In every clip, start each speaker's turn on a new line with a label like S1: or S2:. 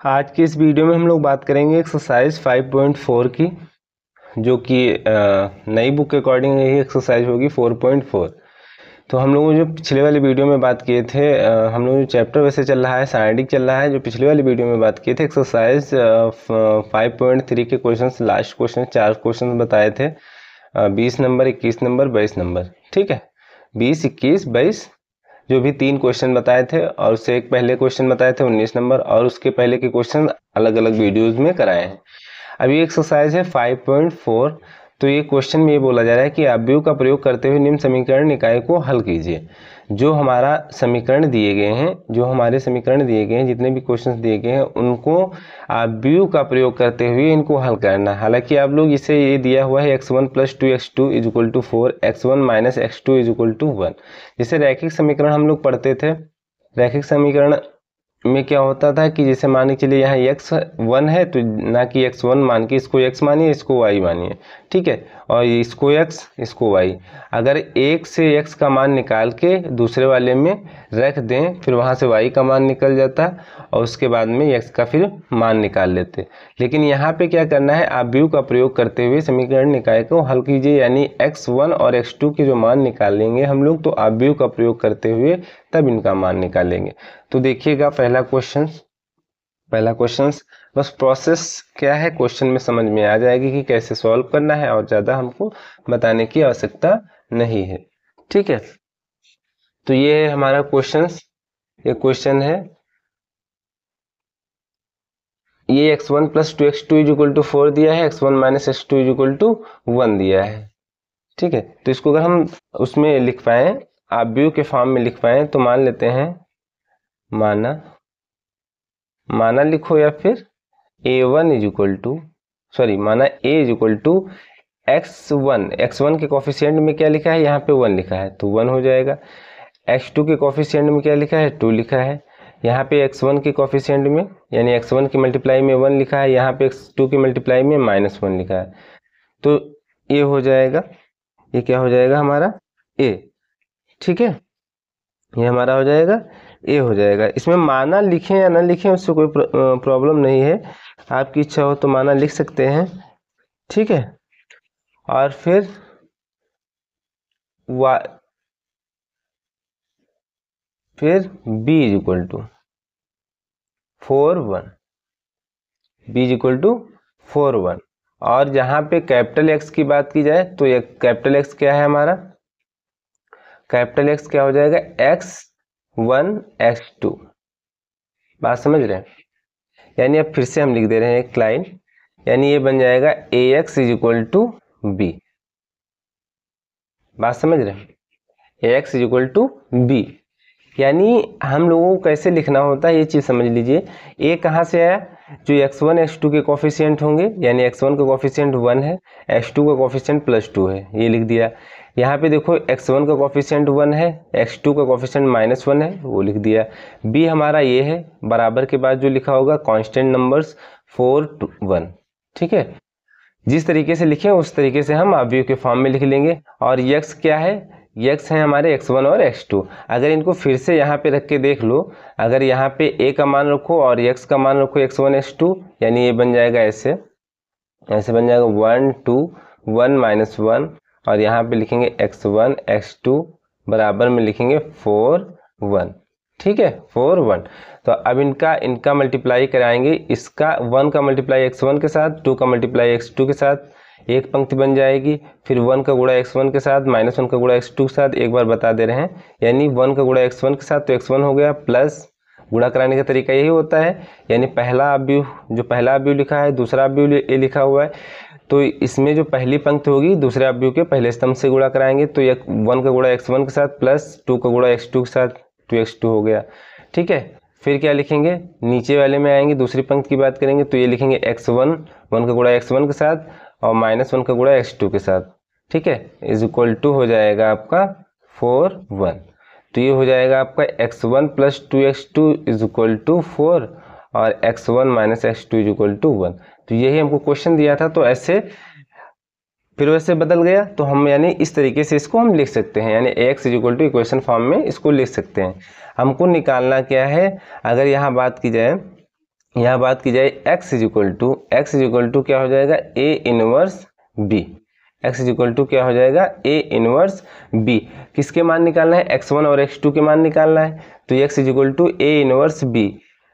S1: आज की इस वीडियो में हम लोग बात करेंगे एक्सरसाइज 5.4 की, जो कि नई बुक के अकॉर्डिंग यही एक्सरसाइज होगी 4.4। तो हम लोग जो पिछले वाले वीडियो में बात किए थे, हम लोग जो चैप्टर वैसे चल रहा है साइंटिफिक चल रहा है, जो पिछले वाले वीडियो में बात किए थे एक्सरसाइज 5.3 के क्वेश्चंस, लास्ट क्वेश्चन 4 क्वेश्चन बताए थे, 20 नंबर, 21 नंबर, 22 नंबर। ठीक है, 20, 21, 22 जो भी 3 क्वेश्चन बताए थे, और उससे एक पहले क्वेश्चन बताए थे 19 नंबर, और उसके पहले के क्वेश्चन अलग अलग वीडियोस में कराए हैं। अब ये एक्सरसाइज है 5.4। तो ये क्वेश्चन में ये बोला जा रहा है कि अपव्यय का प्रयोग करते हुए निम्न समीकरण निकाय को हल कीजिए। जो हमारा समीकरण दिए गए हैं, जितने भी क्वेश्चंस दिए गए हैं, उनको अपव्यय का प्रयोग करते हुए इनको हल करना है। हालांकि आप लोग इसे ये दिया हुआ है x1 + 2x2 = 4, x1 - x2 = 1। जैसे रैखिक समीकरण हम लोग पढ़ते थे, रैखिक समीकरण में क्या होता था कि जैसे मान के चलिए यहाँ x1 है, तो ना कि x1 मान के इसको x मानिए, इसको y मानिए। ठीक है, और इसको x, इसको y। अगर एक से x का मान निकाल के दूसरे वाले में रख दें, फिर वहाँ से y का मान निकल जाता, और उसके बाद में x का फिर मान निकाल लेते। लेकिन यहाँ पे क्या करना है, अपव्यय का प्रयोग करते हुए समीकरण निकाय को हल कीजिए, यानी x1 और x2 के जो मान निकालेंगे हम लोग, तो अपव्यय का प्रयोग करते हुए तब इनका मान निकालेंगे। तो देखिएगा पहला क्वेश्चन, बस प्रोसेस क्या है क्वेश्चन में समझ में आ जाएगी कि कैसे सॉल्व करना है, और ज़्यादा हमको बताने की आवश्यकता नहीं है। ठीक है, तो ये है हमारा ये क्वेश्चन है, ये x1 + 2x2 = 4 दिया है, x1 - x2 = 1 दिया है। ठीक है, तो इसको अगर हम उसमें लिख पाए, अपव्यय के फॉर्म में लिख पाए, तो मान लेते हैं, माना लिखो, या फिर a1 माना a = x1 के कोफिशिएंट में क्या लिखा है, यहाँ पे 1 लिखा है, तो 1 हो जाएगा। x2 के कोफिशिएंट में क्या लिखा है, 2 लिखा है। यहाँ पे x1 के कोफिशिएंट में, यानी x1 की मल्टीप्लाई में 1 लिखा है, यहाँ पे x2 की मल्टीप्लाई में -1 लिखा है। तो ये हो जाएगा, ये क्या हो जाएगा हमारा a। ठीक है, ये हमारा हो जाएगा ए हो जाएगा। इसमें माना लिखें या ना लिखें उससे कोई प्रॉब्लम नहीं है, आपकी इच्छा हो तो माना लिख सकते हैं। ठीक है, और फिर b = 4, 1, b = 4, 1। और जहाँ पे कैपिटल एक्स की बात की जाए, तो ये कैपिटल एक्स क्या है हमारा, कैपिटल एक्स क्या हो जाएगा, x1 x2। बात समझ रहे हैं, यानी अब फिर से हम लिख दे रहे हैं एक लाइन, यानी ये बन जाएगा ax = b। बात समझ रहे हैं, ax = b। यानी हम लोगों को कैसे लिखना होता है ये चीज़ समझ लीजिए। a कहाँ से आया, जो x1 x2 के कोफिशिएंट होंगे, यानी x1 का कोफिशिएंट 1 है, x2 का कोफिशिएंट +2 है, ये लिख दिया। यहाँ पे देखो x1 का कोफिशिएंट 1 है, x2 का कोफिशिएंट -1 है, वो लिख दिया। b हमारा ये है, बराबर के बाद जो लिखा होगा कांस्टेंट नंबर्स 4, 2, 1। ठीक है, जिस तरीके से लिखें उस तरीके से हम अपव्यय के फॉर्म में लिख लेंगे। और x क्या है, x है हमारे x1 और x2। अगर इनको फिर से यहाँ पे रख के देख लो, अगर यहाँ पे a का मान रखो और x का मान रखो x1 x2, यानी ये बन जाएगा ऐसे बन जाएगा 1, 2, 1 - 1, और यहाँ पे लिखेंगे x1 x2 बराबर में लिखेंगे 4, 1। ठीक है, 4, 1। तो अब इनका मल्टीप्लाई कराएंगे, इसका 1 का मल्टीप्लाई x1 के साथ, 2 का मल्टीप्लाई x2 के साथ, एक पंक्ति बन जाएगी। फिर 1 का गुणा x1 के साथ, -1 का गुणा x2 के साथ, एक बार बता दे रहे हैं, यानी 1 का गुणा x1 के साथ, तो x1 हो गया, प्लस गुणा कराने का तरीका यही होता है, यानी पहला अपव्यय लिखा है, दूसरा अपव्यय ये लिखा हुआ है, तो इसमें जो पहली पंक्ति होगी दूसरे अपव्यय के पहले स्तंभ से गुणा कराएंगे, तो 1 का गुणा x1 के साथ प्लस 2 का गुणा x2 के साथ, 2x2 हो गया। ठीक है, फिर क्या लिखेंगे, नीचे वाले में आएंगे, दूसरी पंक्ति की बात करेंगे, तो ये लिखेंगे x1, 1 का गुणा x1 के साथ और -1 का गुणा x2 के साथ। ठीक है, = हो जाएगा आपका 4, 1। तो ये हो जाएगा आपका x1 + 2x2 = 4 और x1 - x2 = 1। तो यही हमको क्वेश्चन दिया था, तो ऐसे फिर वैसे बदल गया, तो हम यानी इस तरीके से इसको हम लिख सकते हैं, यानी x = इक्वेशन फॉर्म में इसको लिख सकते हैं। हमको निकालना क्या है, अगर यहाँ बात की जाए यहाँ बात की जाए x इज इक्वल टू क्या हो जाएगा a inverse b, x is equal to क्या हो जाएगा a इनवर्स b। किसके मान निकालना है, x1 और x2 के मान निकालना है, तो x is equal to a inverse b।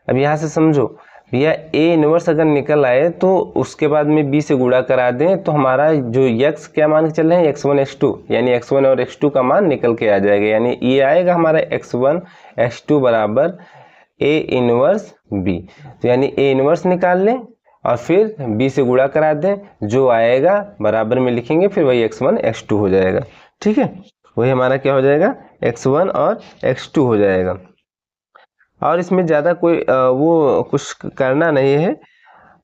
S1: अब यहाँ से समझो भैया a इनवर्स अगर निकल आए तो उसके बाद में b से गुणा करा दें तो हमारा जो x क्या मान के चल रहे हैं x1 x2, यानी x1 और x2 का मान निकल के आ जाएगा, यानी ये आएगा हमारा x1 x2 बराबर a इनवर्स b। तो यानी a इनवर्स निकाल लें और फिर b से गुणा करा दें, जो आएगा बराबर में लिखेंगे, फिर वही x1 x2 हो जाएगा। ठीक है, वही हमारा क्या हो जाएगा x1 और x2 हो जाएगा। और इसमें ज़्यादा कोई वो कुछ करना नहीं है,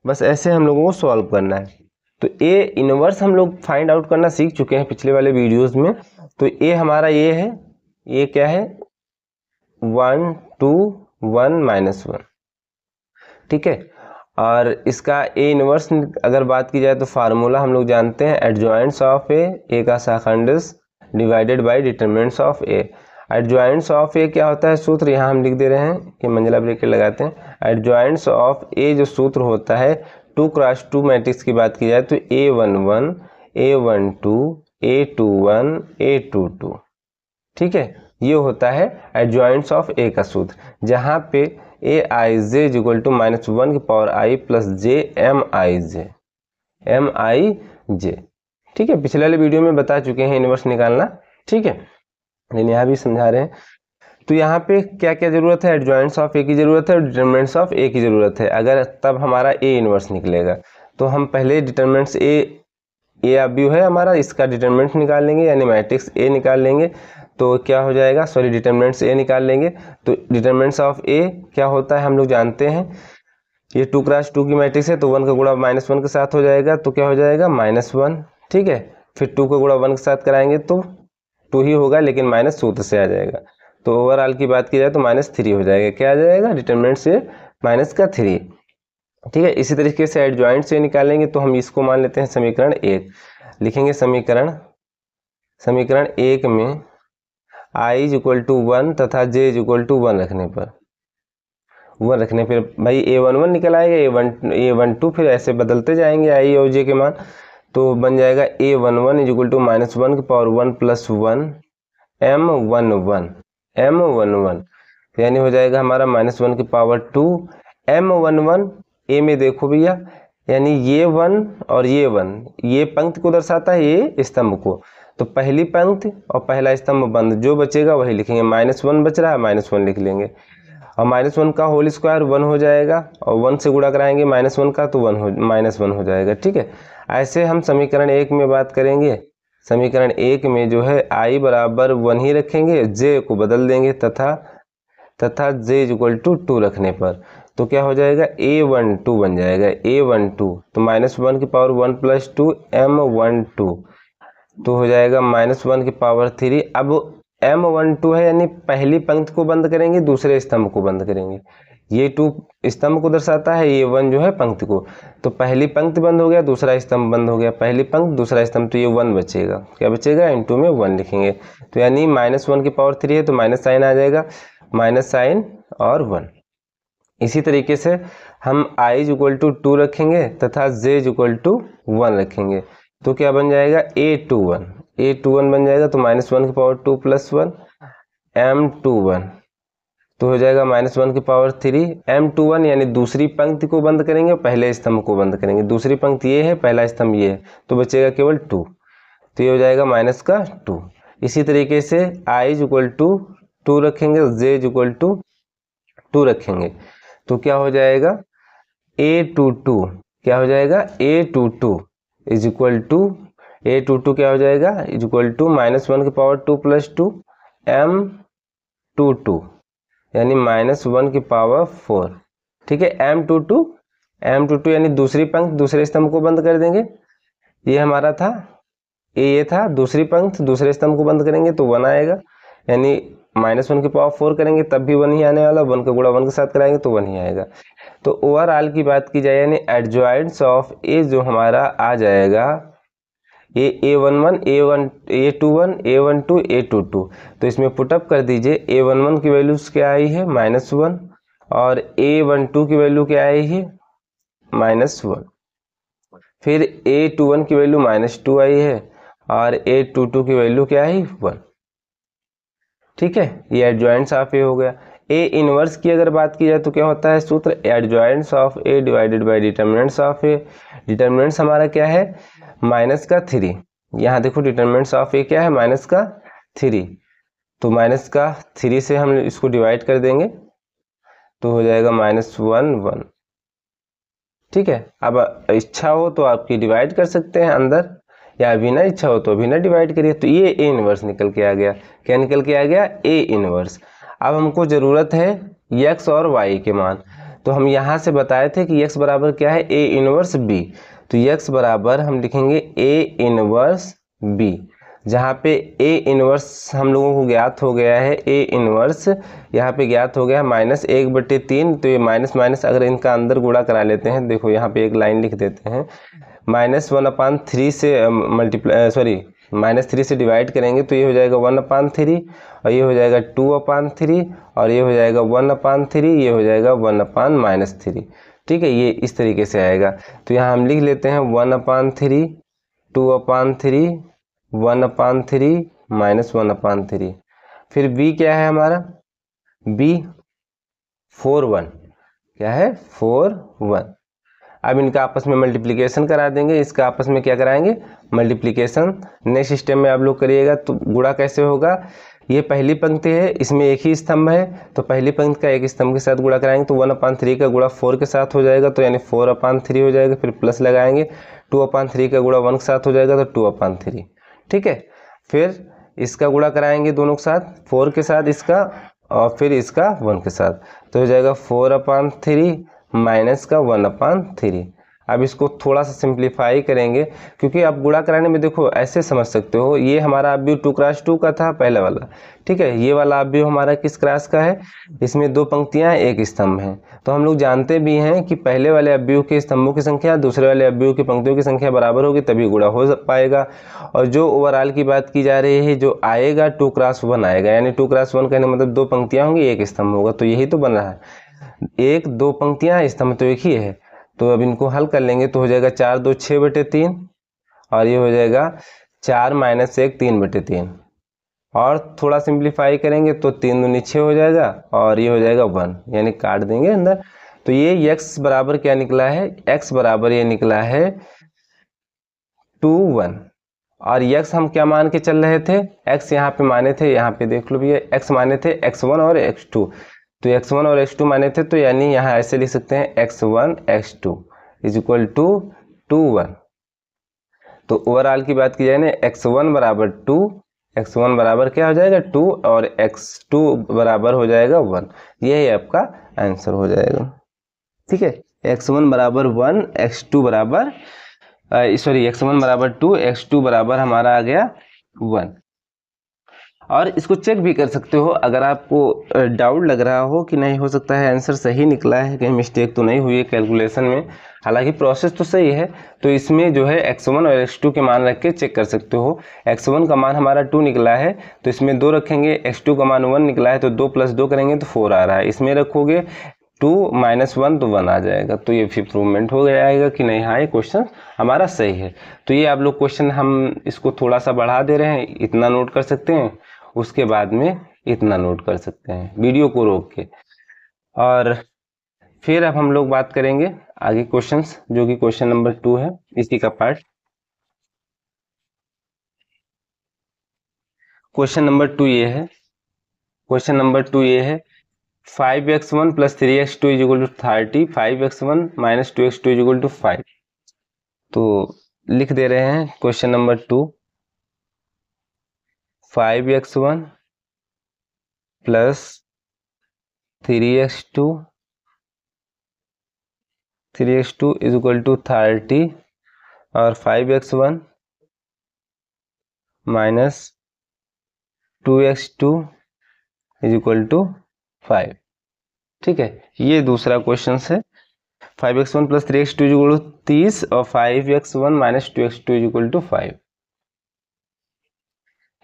S1: बस ऐसे हम लोगों को सॉल्व करना है। तो a इनवर्स हम लोग फाइंड आउट करना सीख चुके हैं पिछले वाले वीडियोस में। तो a हमारा ये है, ये क्या है 1 2 1 -1, ठीक है। और इसका a इनवर्स अगर बात की जाए तो फार्मूला हम लोग जानते हैं, एडजॉइंट्स ऑफ a का शाखंडिस divided by determinants of a। Adjoints of a क्या होता है सूत्र, यहाँ हम लिख दे रहे हैं, ये मंजिला ब्रैकेट लगाते हैं। एडजॉइंट्स ऑफ a जो सूत्र होता है 2x2 मैट्रिक्स की बात की जाए तो A11 A12 A21 A22, ठीक है, ये होता है एडजॉइंट्स ऑफ a का सूत्र, जहाँ पे aij इक्वल टू -1 की power i plus j mij, ठीक है। पिछले वाले वीडियो में बता चुके हैं इनवर्स निकालना, ठीक है, लेकिन यहाँ भी समझा रहे हैं। तो यहाँ पे क्या क्या जरूरत है, एडजॉइंट्स ऑफ a की जरूरत है और डिटरमिनेंट्स ऑफ a की जरूरत है। अगर तब हमारा a इनवर्स निकलेगा तो हम पहले डिटरमिनेंट्स a अभी है हमारा, इसका डिटरमिनेंट निकाल लेंगे, यानी मैट्रिक्स a निकाल लेंगे, तो क्या हो जाएगा, सॉरी डिटरमिनेंट्स a निकाल लेंगे। तो डिटरमिनेंट्स ऑफ a क्या होता है हम लोग जानते हैं, ये 2x2 की मैट्रिक्स है तो 1 का गुणा -1 के साथ हो जाएगा, तो क्या हो जाएगा -1, ठीक है। फिर 2 का गुणा 1 के साथ कराएंगे तो 2 ही होगा, लेकिन माइनस सूत्र से आ जाएगा। तो ओवरऑल की बात की जाए तो -3 हो जाएगा, क्या आ जाएगा डिटरमिनेंट से -3, ठीक है। इसी तरीके से एडजॉइंट से निकालेंगे तो हम इसको मान लेते हैं समीकरण 1, लिखेंगे समीकरण 1 में i इक्वल टू 1 तथा j इक्वल टू 1 रखने पर भाई a11 निकल आएगा, a12 फिर ऐसे बदलते जाएंगे i और j के मान, तो बन जाएगा a11 इक्वल टू -1 की पावर 1 प्लस 1 m11, यानी हो जाएगा हमारा -1 की पावर 2 m11। a में देखो भैया, यानी ये 1 और ये 1, ये पंक्ति को दर्शाता है, ये स्तंभ को, तो पहली पंक्ति और पहला स्तंभ बंद, जो बचेगा वही लिखेंगे। -1 बच रहा है, -1 लिख लेंगे, और -1 का होल स्क्वायर 1 हो जाएगा, और 1 से गुणा कराएंगे -1 का तो -1 हो जाएगा, ठीक है। ऐसे हम समीकरण 1 में बात करेंगे। समीकरण 1 में जो है i बराबर 1 ही रखेंगे, j को बदल देंगे तथा j इक्वल टू 2 रखने पर तो क्या हो जाएगा a12 बन जाएगा, a12 तो -1 की पावर 1 प्लस 2 m12, तो हो जाएगा -1 की पावर 3। अब m12 है, यानी पहली पंक्ति को बंद करेंगे, दूसरे स्तंभ को बंद करेंगे, ये 2 स्तंभ को दर्शाता है, ये 1 जो है पंक्ति को, तो पहली पंक्ति बंद हो गया, दूसरा स्तंभ बंद हो गया, पहली पंक्ति दूसरा स्तंभ, तो ये 1 बचेगा, क्या बचेगा इनटू में 1 लिखेंगे, तो यानी -1 की पावर 3 है तो माइनस साइन आ जाएगा, माइनस साइन और 1। इसी तरीके से हम i इक्वल टू 2 रखेंगे तथा j इक्वल टू 1 रखेंगे, तो क्या बन जाएगा a21 बन जाएगा, तो -1 की पावर 2 प्लस 1 m21, तो हो जाएगा -1 की पावर 3 m21, यानी दूसरी पंक्ति को बंद करेंगे, पहले स्तंभ को बंद करेंगे, दूसरी पंक्ति ये है, पहला स्तंभ ये है, तो बचेगा केवल 2, तो ये हो जाएगा -2। इसी तरीके से i इक्वल टू 2 रखेंगे, j इक्वल टू 2 रखेंगे, तो क्या हो जाएगा a22, क्या हो जाएगा a22 is equal to a22 क्या हो जाएगा इज इक्वल टू -1 की पावर 2 प्लस 2 m22, यानी -1 की पावर 4, ठीक है। m22 यानी दूसरी पंक्ति दूसरे स्तंभ को बंद कर देंगे, ये हमारा था ये था दूसरी पंक्ति दूसरे स्तंभ को बंद करेंगे तो 1 आएगा, यानी -1 की पावर 4 करेंगे तब भी 1 ही आने वाला, 1 का गुणा 1 के साथ कराएंगे तो 1 ही आएगा। तो ओवरऑल की बात की जाए, यानी एडजॉइंट्स ऑफ ए जो हमारा आ जाएगा a11 a21 a12 a22, तो इसमें पुटअप कर दीजिए, a11 की वैल्यूज क्या आई है -1 और A12 की वैल्यू क्या आई है -1, फिर A21 की वैल्यू -2 आई है और A22 की वैल्यू क्या है 1। ठीक है, ये एडजॉइंट्स ऑफ ए हो गया। ए इनवर्स की अगर बात की जाए तो क्या होता है सूत्र, adjoints of A divided by determinants of A. Determinants हमारा क्या है -3। यहाँ देखो डिटर्मिनेंट्स ऑफ ए क्या है -3, तो -3 से हम इसको डिवाइड कर देंगे तो हो जाएगा -1 1। ठीक है, अब इच्छा हो तो आपकी डिवाइड कर सकते हैं अंदर, या बिना इच्छा हो तो बिना डिवाइड करिए। तो ये ए इनवर्स निकल के आ गया। क्या निकल के आ गया ए इनवर्स। अब हमको ज़रूरत है x और y के मान, तो हम यहाँ से बताए थे कि x बराबर क्या है ए इनवर्स b। तो x बराबर हम लिखेंगे ए इनवर्स b, जहाँ पे ए इनवर्स हम लोगों को ज्ञात हो गया है। ए इनवर्स यहाँ पे ज्ञात हो गया है -1/3। तो ये माइनस माइनस अगर इनका अंदर गुणा करा लेते हैं, देखो यहाँ पे एक लाइन लिख देते हैं, -1/3 से -3 से डिवाइड करेंगे तो ये हो जाएगा 1/3 और ये हो जाएगा 2/3 और ये हो जाएगा 1/3, ये हो जाएगा 1/-3। ठीक है, ये इस तरीके से आएगा। तो यहाँ हम लिख लेते हैं 1/3, 2/3, 1/3 -1/3। फिर b क्या है हमारा, b 4 1, क्या है 4 1। अब इनका आपस में मल्टीप्लिकेशन करा देंगे, इसका आपस में क्या कराएंगे मल्टीप्लिकेशन। नेक्स्ट स्टेप में आप लोग करिएगा तो गुणा कैसे होगा, ये पहली पंक्ति है, इसमें एक ही स्तंभ है, तो पहली पंक्ति का एक स्तंभ के साथ गुणा कराएंगे तो 1/3 का गुणा 4 के साथ हो जाएगा, तो यानी 4/3 हो जाएगा। फिर प्लस लगाएंगे, 2/3 का गुणा 1 के साथ हो जाएगा तो 2/3। ठीक है, फिर इसका गुणा कराएंगे दोनों के साथ, 4 के साथ इसका और फिर इसका 1 के साथ, तो हो जाएगा 4/3 माइनस का 1/3। अब इसको थोड़ा सा सिंप्लीफाई करेंगे, क्योंकि आप गुणा कराने में देखो ऐसे समझ सकते हो, ये हमारा अवयव 2x2 का था पहला वाला। ठीक है, ये वाला अवयव हमारा किस क्लास का है, इसमें 2 पंक्तियां एक स्तंभ है। तो हम लोग जानते भी हैं कि पहले वाले अवयव के स्तंभों की संख्या दूसरे वाले अवयव की पंक्तियों की संख्या बराबर होगी, तभी गुणा हो पाएगा। और जो ओवरऑल की बात की जा रही है, जो आएगा 2x1 आएगा, यानी 2x1 कहने मतलब 2 पंक्तियां होंगी एक स्तंभ होगा, तो यही तो बन रहा है, 1-2 पंक्तियां स्तंभ तो एक ही है। तो अब इनको हल कर लेंगे तो हो जाएगा 4 2 6/3 और ये हो जाएगा 4 - 1 3/3। और थोड़ा सिंप्लीफाई करेंगे तो 3 दूनी 6 हो जाएगा और ये हो जाएगा 1, यानी काट देंगे अंदर। तो ये x बराबर क्या निकला है, x बराबर ये निकला है 2 1। और x हम क्या मान के चल रहे थे, x यहाँ पे माने थे, यहाँ पे देख लो भैया, x माने थे x1 और x2। तो x1 और x2 माने थे, तो यानी यहाँ ऐसे लिख सकते हैं x1 x2 = 2 1। तो ओवरऑल की बात की जाए ना, x1 बराबर 2, x1 बराबर क्या हो जाएगा 2 और x2 बराबर हो जाएगा 1। यही आपका आंसर हो जाएगा। ठीक है, x1 बराबर 1, x2 बराबर x1 बराबर 2, x2 बराबर हमारा आ गया 1। और इसको चेक भी कर सकते हो अगर आपको डाउट लग रहा हो कि नहीं हो सकता है आंसर सही निकला है, कहीं मिस्टेक तो नहीं हुई है कैलकुलेशन में, हालांकि प्रोसेस तो सही है। तो इसमें जो है x1 और x2 के मान रख के चेक कर सकते हो। x1 का मान हमारा 2 निकला है तो इसमें 2 रखेंगे, x2 का मान 1 निकला है तो 2 + 2 करेंगे तो 4 आ रहा है, इसमें रखोगे 2 - 1 तो 1 आ जाएगा। तो ये फिर प्रूवमेंट हो जाएगा कि नहीं हाँ ये क्वेश्चन हमारा सही है। तो ये आप लोग क्वेश्चन हम इसको थोड़ा सा बढ़ा दे रहे हैं, इतना नोट कर सकते हैं, उसके बाद में इतना नोट कर सकते हैं वीडियो को रोक के। और फिर अब हम लोग बात करेंगे आगे क्वेश्चंस, जो कि क्वेश्चन नंबर 2 है इसी का पार्ट। क्वेश्चन नंबर 2 ये है, क्वेश्चन नंबर 2 ये है 5x1 + 3x2 = 30, 5x1 - 2x2 = 5। तो लिख दे रहे हैं क्वेश्चन नंबर 2, 5x1 + 3x2 = 30 और 5x1 - 2x2 = 5। ठीक है, ये दूसरा क्वेश्चन है। 5x1 + 3x2 = 30 और 5x1 - 2x2 = 5।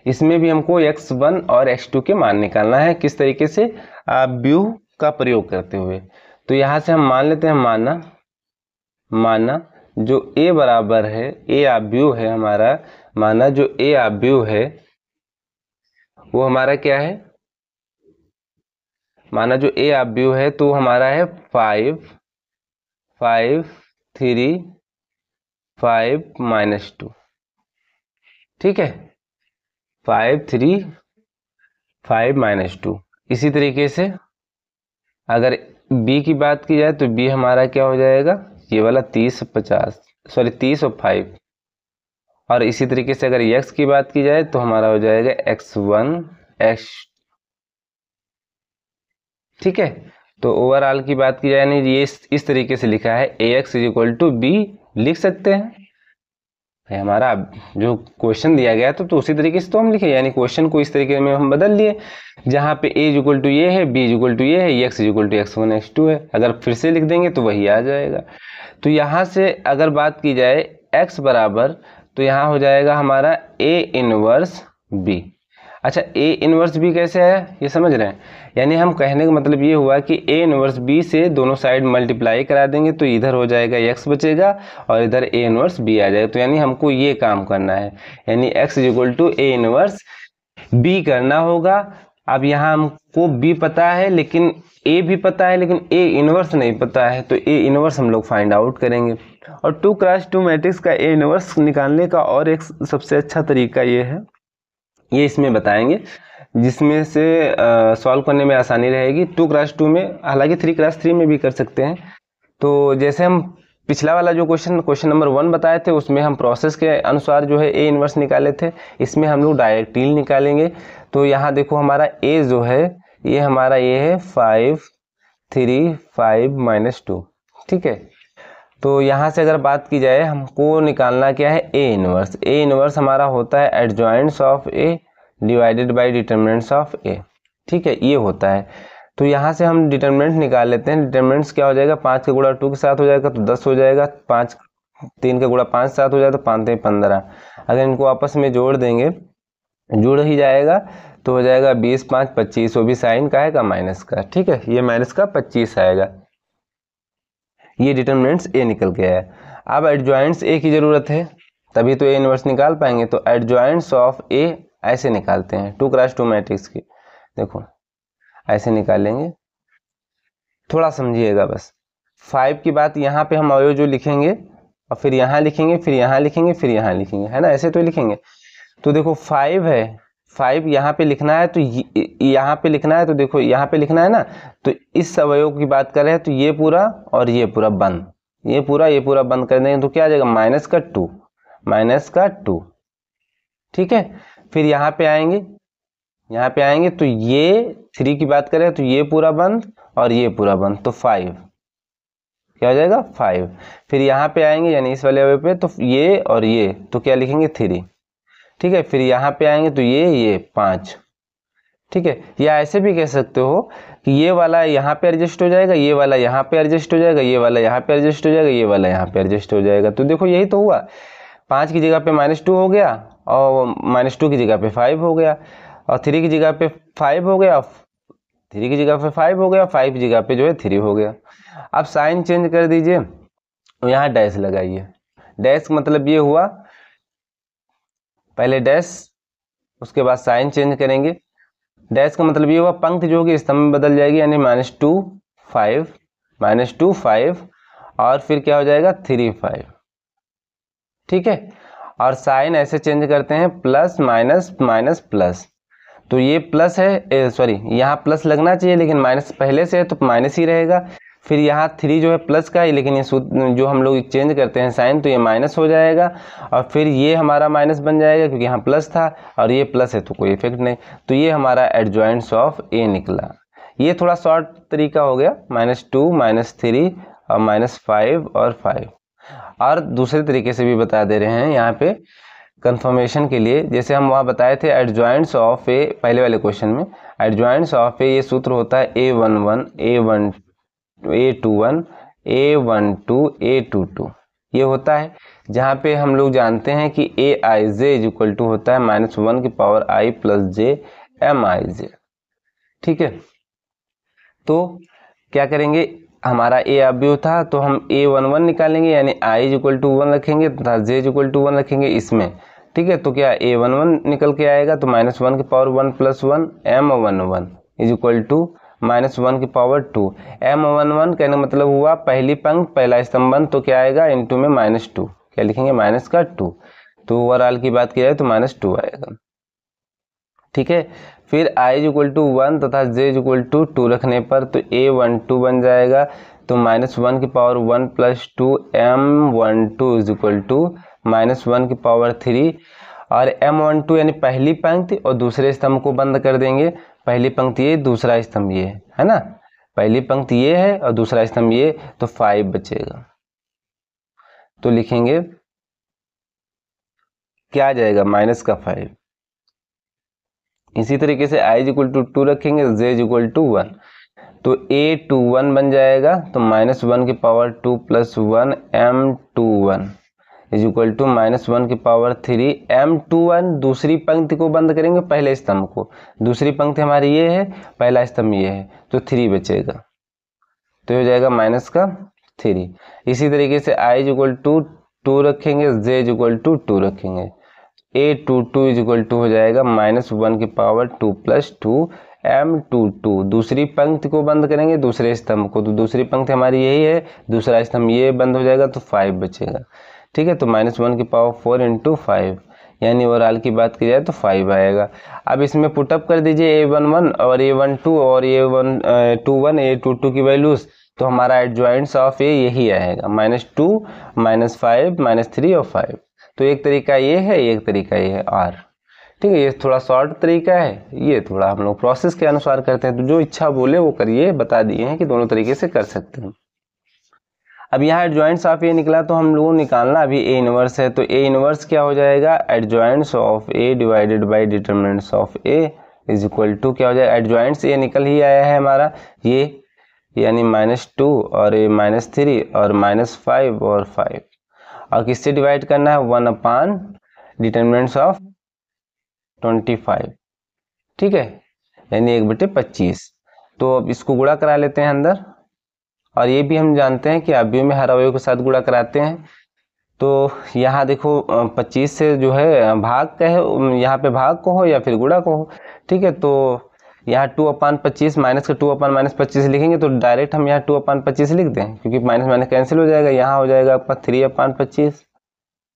S1: इसमें भी हमको x1 और x2 के मान निकालना है। किस तरीके से, व्यू का प्रयोग करते हुए। तो यहाँ से हम मान लेते हैं माना जो a बराबर है, a आव्यूह है हमारा, माना जो a आव्यूह है वो हमारा क्या है, माना जो a आव्यूह है तो हमारा है 5 5 3 5 -2। ठीक है, 5 3 5 -2। इसी तरीके से अगर b की बात की जाए तो b हमारा क्या हो जाएगा, ये वाला 30 और 5। और इसी तरीके से अगर x की बात की जाए तो हमारा हो जाएगा x1 x। ठीक है, तो ओवरऑल की बात की जाए नहीं, ये इस तरीके से लिखा है ax = b लिख सकते हैं। हमारा जो क्वेश्चन दिया गया तो उसी तरीके से तो हम लिखे, यानी क्वेश्चन को इस तरीके में हम बदल लिए, जहाँ पे a = ये है, b = ये है, x = x1 x2 है। अगर फिर से लिख देंगे तो वही आ जाएगा। तो यहाँ से अगर बात की जाए x बराबर, तो यहाँ हो जाएगा हमारा a इनवर्स b। अच्छा, a इनवर्स b कैसे आया ये समझ रहे हैं, यानी हम कहने का मतलब ये हुआ कि a इनवर्स b से दोनों साइड मल्टीप्लाई करा देंगे तो इधर हो जाएगा x बचेगा और इधर a इनवर्स b आ जाएगा। तो यानी हमको ये काम करना है, यानी x = a इनवर्स b करना होगा। अब यहाँ हमको b पता है लेकिन a भी पता है, लेकिन a इनवर्स नहीं पता है, तो a इनवर्स हम लोग फाइंड आउट करेंगे। और 2x2 मैट्रिक्स का a इनवर्स निकालने का और एक सबसे अच्छा तरीका ये है, ये इसमें बताएंगे, जिसमें से सॉल्व करने में आसानी रहेगी। 2x2 में, हालांकि 3x3 में भी कर सकते हैं। तो जैसे हम पिछला वाला जो क्वेश्चन नंबर 1 बताए थे, उसमें हम प्रोसेस के अनुसार जो है ए इनवर्स निकाले थे, इसमें हम लोग डायरेक्टली निकालेंगे। तो यहाँ देखो हमारा ए जो है, ये हमारा ये है 5 3 5 -2। ठीक है, तो यहाँ से अगर बात की जाए, हमको निकालना क्या है, ए इनवर्स। ए इनवर्स हमारा होता है adjoints of A divided by determinants of A. ठीक है, ये होता है। तो यहाँ से हम डिटरमिनेंट निकाल लेते हैं। डिटरमिनेंट्स क्या हो जाएगा, 5 का गुणा 2 के साथ हो जाएगा तो 10 हो जाएगा, 5 3 का गुणा 5 साथ हो जाएगा तो 5 15। अगर इनको आपस में जोड़ देंगे, जुड़ ही जाएगा, तो हो जाएगा 20 5 25, वो भी साइन का है का माइनस का। ठीक है, ये माइनस का 25 आएगा। ये डिटरमिनेंट्स ए निकल गया है। अब एडजॉइंट्स ए की जरूरत है, तभी तो ए इनवर्स निकाल पाएंगे। तो एडजॉइंट्स ऑफ ए ऐसे निकालते हैं 2x2 मैट्रिक्स की। देखो ऐसे निकालेंगे, थोड़ा समझिएगा बस। 5 की बात यहाँ पे हम अवयव जो लिखेंगे और फिर यहाँ लिखेंगे, फिर यहाँ लिखेंगे, फिर यहाँ लिखेंगे, है ना, ऐसे तो लिखेंगे। तो देखो 5 है, 5 यहाँ पे लिखना है, तो यहाँ पे लिखना है, तो देखो यहाँ पे लिखना है ना, तो इस अवयव की बात कर रहे हैं, तो ये पूरा और ये पूरा बंद, ये पूरा बंद कर देंगे, तो क्या आ जाएगा, -2। ठीक है, फिर यहाँ पे आएंगे, तो ये 3 की बात करें तो ये पूरा बंद और ये पूरा बंद, तो 5 क्या हो जाएगा, 5। फिर यहाँ पे आएंगे यानी इस वाले अवयव पे, तो ये और ये, तो क्या लिखेंगे, 3। ठीक है, फिर यहाँ पे आएंगे तो ये 5। ठीक है, या ऐसे भी कह सकते हो कि ये वाला यहाँ पे एडजस्ट हो जाएगा, ये वाला यहाँ पे एडजस्ट हो जाएगा, ये वाला यहाँ पे एडजस्ट हो जाएगा, ये वाला यहाँ पे एडजस्ट हो जाएगा। तो देखो यही तो हुआ, 5 की जगह पे -2 हो गया और -2 की जगह पे 5 हो गया, और 3 की जगह पे 5 हो गया, 3 की जगह पे 5 हो गया, 5 की जगह पे जो है 3 हो गया। अब साइन चेंज कर दीजिए, तो यहाँ डैश लगाइए। डैश मतलब ये हुआ, पहले डैश, उसके बाद साइन चेंज करेंगे। डैश का मतलब ये हुआ पंक्ति जो होगी स्तंभ में बदल जाएगी, यानी -2 5 और फिर क्या हो जाएगा, 3 5। ठीक है, और साइन ऐसे चेंज करते हैं, प्लस माइनस प्लस। तो ये प्लस है, सॉरी यहाँ प्लस लगना चाहिए, लेकिन माइनस पहले से है तो माइनस ही रहेगा। फिर यहाँ 3 जो है प्लस का है, लेकिन ये जो हम लोग चेंज करते हैं साइन, तो ये माइनस हो जाएगा, और फिर ये हमारा माइनस बन जाएगा क्योंकि यहाँ प्लस था, और ये प्लस है तो कोई इफेक्ट नहीं। तो ये हमारा एडजॉइंट्स ऑफ ए निकला। ये थोड़ा शॉर्ट तरीका हो गया, -2 -3 और -5 और 5। और दूसरे तरीके से भी बता दे रहे हैं यहाँ पे कंफर्मेशन के लिए, जैसे हम वहाँ बताए थे एडजॉइंट्स ऑफ ए, पहले वाले क्वेश्चन में एडजॉइंट्स ऑफ ए, ये सूत्र होता है A11 A21 A12 A22। ये होता है जहाँ पे हम लोग जानते हैं कि Aij होता है -1 की पावर i + j Mij। ठीक है, तो क्या करेंगे, हमारा ए अवयव था तो हम A11 निकालेंगे, यानी I इज इक्वल टू 1 रखेंगे तथा J इज इक्वल टू 1 रखेंगे इसमें। ठीक है, तो क्या A11 निकल के आएगा, तो -1 की power 1 + 1 M11 is equal to -1 की पावर 2। M11 कहने का मतलब हुआ पहली पंक्ति पहला स्तंभन, तो क्या आएगा इनटू में -2, क्या लिखेंगे माइनस का 2, तो ओवरऑल की बात की जाए तो -2 आएगा। ठीक है, फिर I इज इक्वल टू 1 तथा J इज इक्वल टू 2 रखने पर तो A12 बन जाएगा, तो -1 की power 1 + 2 M12 is equal to -1 की पावर 3, और M12 यानी पहली पंक्ति और दूसरे स्तंभ को बंद कर देंगे। पहली पंक्ति ये, दूसरा स्तंभ ये है ना, पहली पंक्ति ये है और दूसरा स्तंभ ये, तो 5 बचेगा। तो लिखेंगे क्या आ जाएगा -5। इसी तरीके से I इज इक्वल टू 2 रखेंगे, J इज इक्वल टू 1, तो A21 बन जाएगा, तो -1 की power 2 + 1 M21 is equal to -1 की पावर 3 M21। दूसरी पंक्ति को बंद करेंगे, पहले स्तंभ को, दूसरी पंक्ति हमारी ये है, पहला स्तंभ ये है, तो 3 बचेगा, तो हो जाएगा -3। इसी तरीके से I इज इक्वल टू 2 रखेंगे, J इज इक्वल टू 2 रखेंगे, A22 इज इक्वल टू हो जाएगा -1 की पावर 2 + 2 M22। दूसरी पंक्ति को बंद करेंगे, दूसरे स्तंभ को, तो दूसरी पंक्ति हमारी यही है, दूसरा स्तंभ ये बंद हो जाएगा, तो 5 बचेगा। ठीक है, तो -1 की पावर 4 × 5, यानी ओवरऑल की बात की जाए तो 5 आएगा। अब इसमें पुटअप कर दीजिए A11 और A12 और A21 A22 की वैल्यूज, तो हमारा एडजॉइंट्स ऑफ ए यही आएगा, -2 -5 -3 और 5। तो एक तरीका ये है, एक तरीका ये है R। ठीक है, ये थोड़ा शॉर्ट तरीका है, ये थोड़ा हम लोग प्रोसेस के अनुसार करते हैं, तो जो इच्छा बोले वो करिए, बता दिए हैं कि दोनों तरीके से कर सकते हैं। अब यहाँ एडजॉइंट्स ऑफ ए निकला, तो हम लोगों निकालना अभी ए इनवर्स है, तो ए इनवर्स क्या हो जाएगा, adjoints of A divided by determinants of A is equal to क्या हो जाएगा, एडजॉइंट्स ए निकल ही आया है हमारा ये, यानी -2 और ये -3 और -5 और 5, और किससे डिवाइड करना है, 1 डिटरमिनेंट्स ऑफ 25। ठीक है, यानी 1/25। तो अब इसको गुणा करा लेते हैं अंदर, और ये भी हम जानते हैं कि अवयव में हर अवयव के साथ गुणा कराते हैं। तो यहाँ देखो 25 से जो है भाग का है, यहाँ पे भाग को हो या फिर गुणा को हो। ठीक है, तो यहाँ 2/25 माइनस का 2/-25 लिखेंगे, तो डायरेक्ट हम यहाँ 2/25 लिख दें, क्योंकि माइनस माइनस कैंसिल हो जाएगा। यहाँ हो जाएगा आपका 3/25,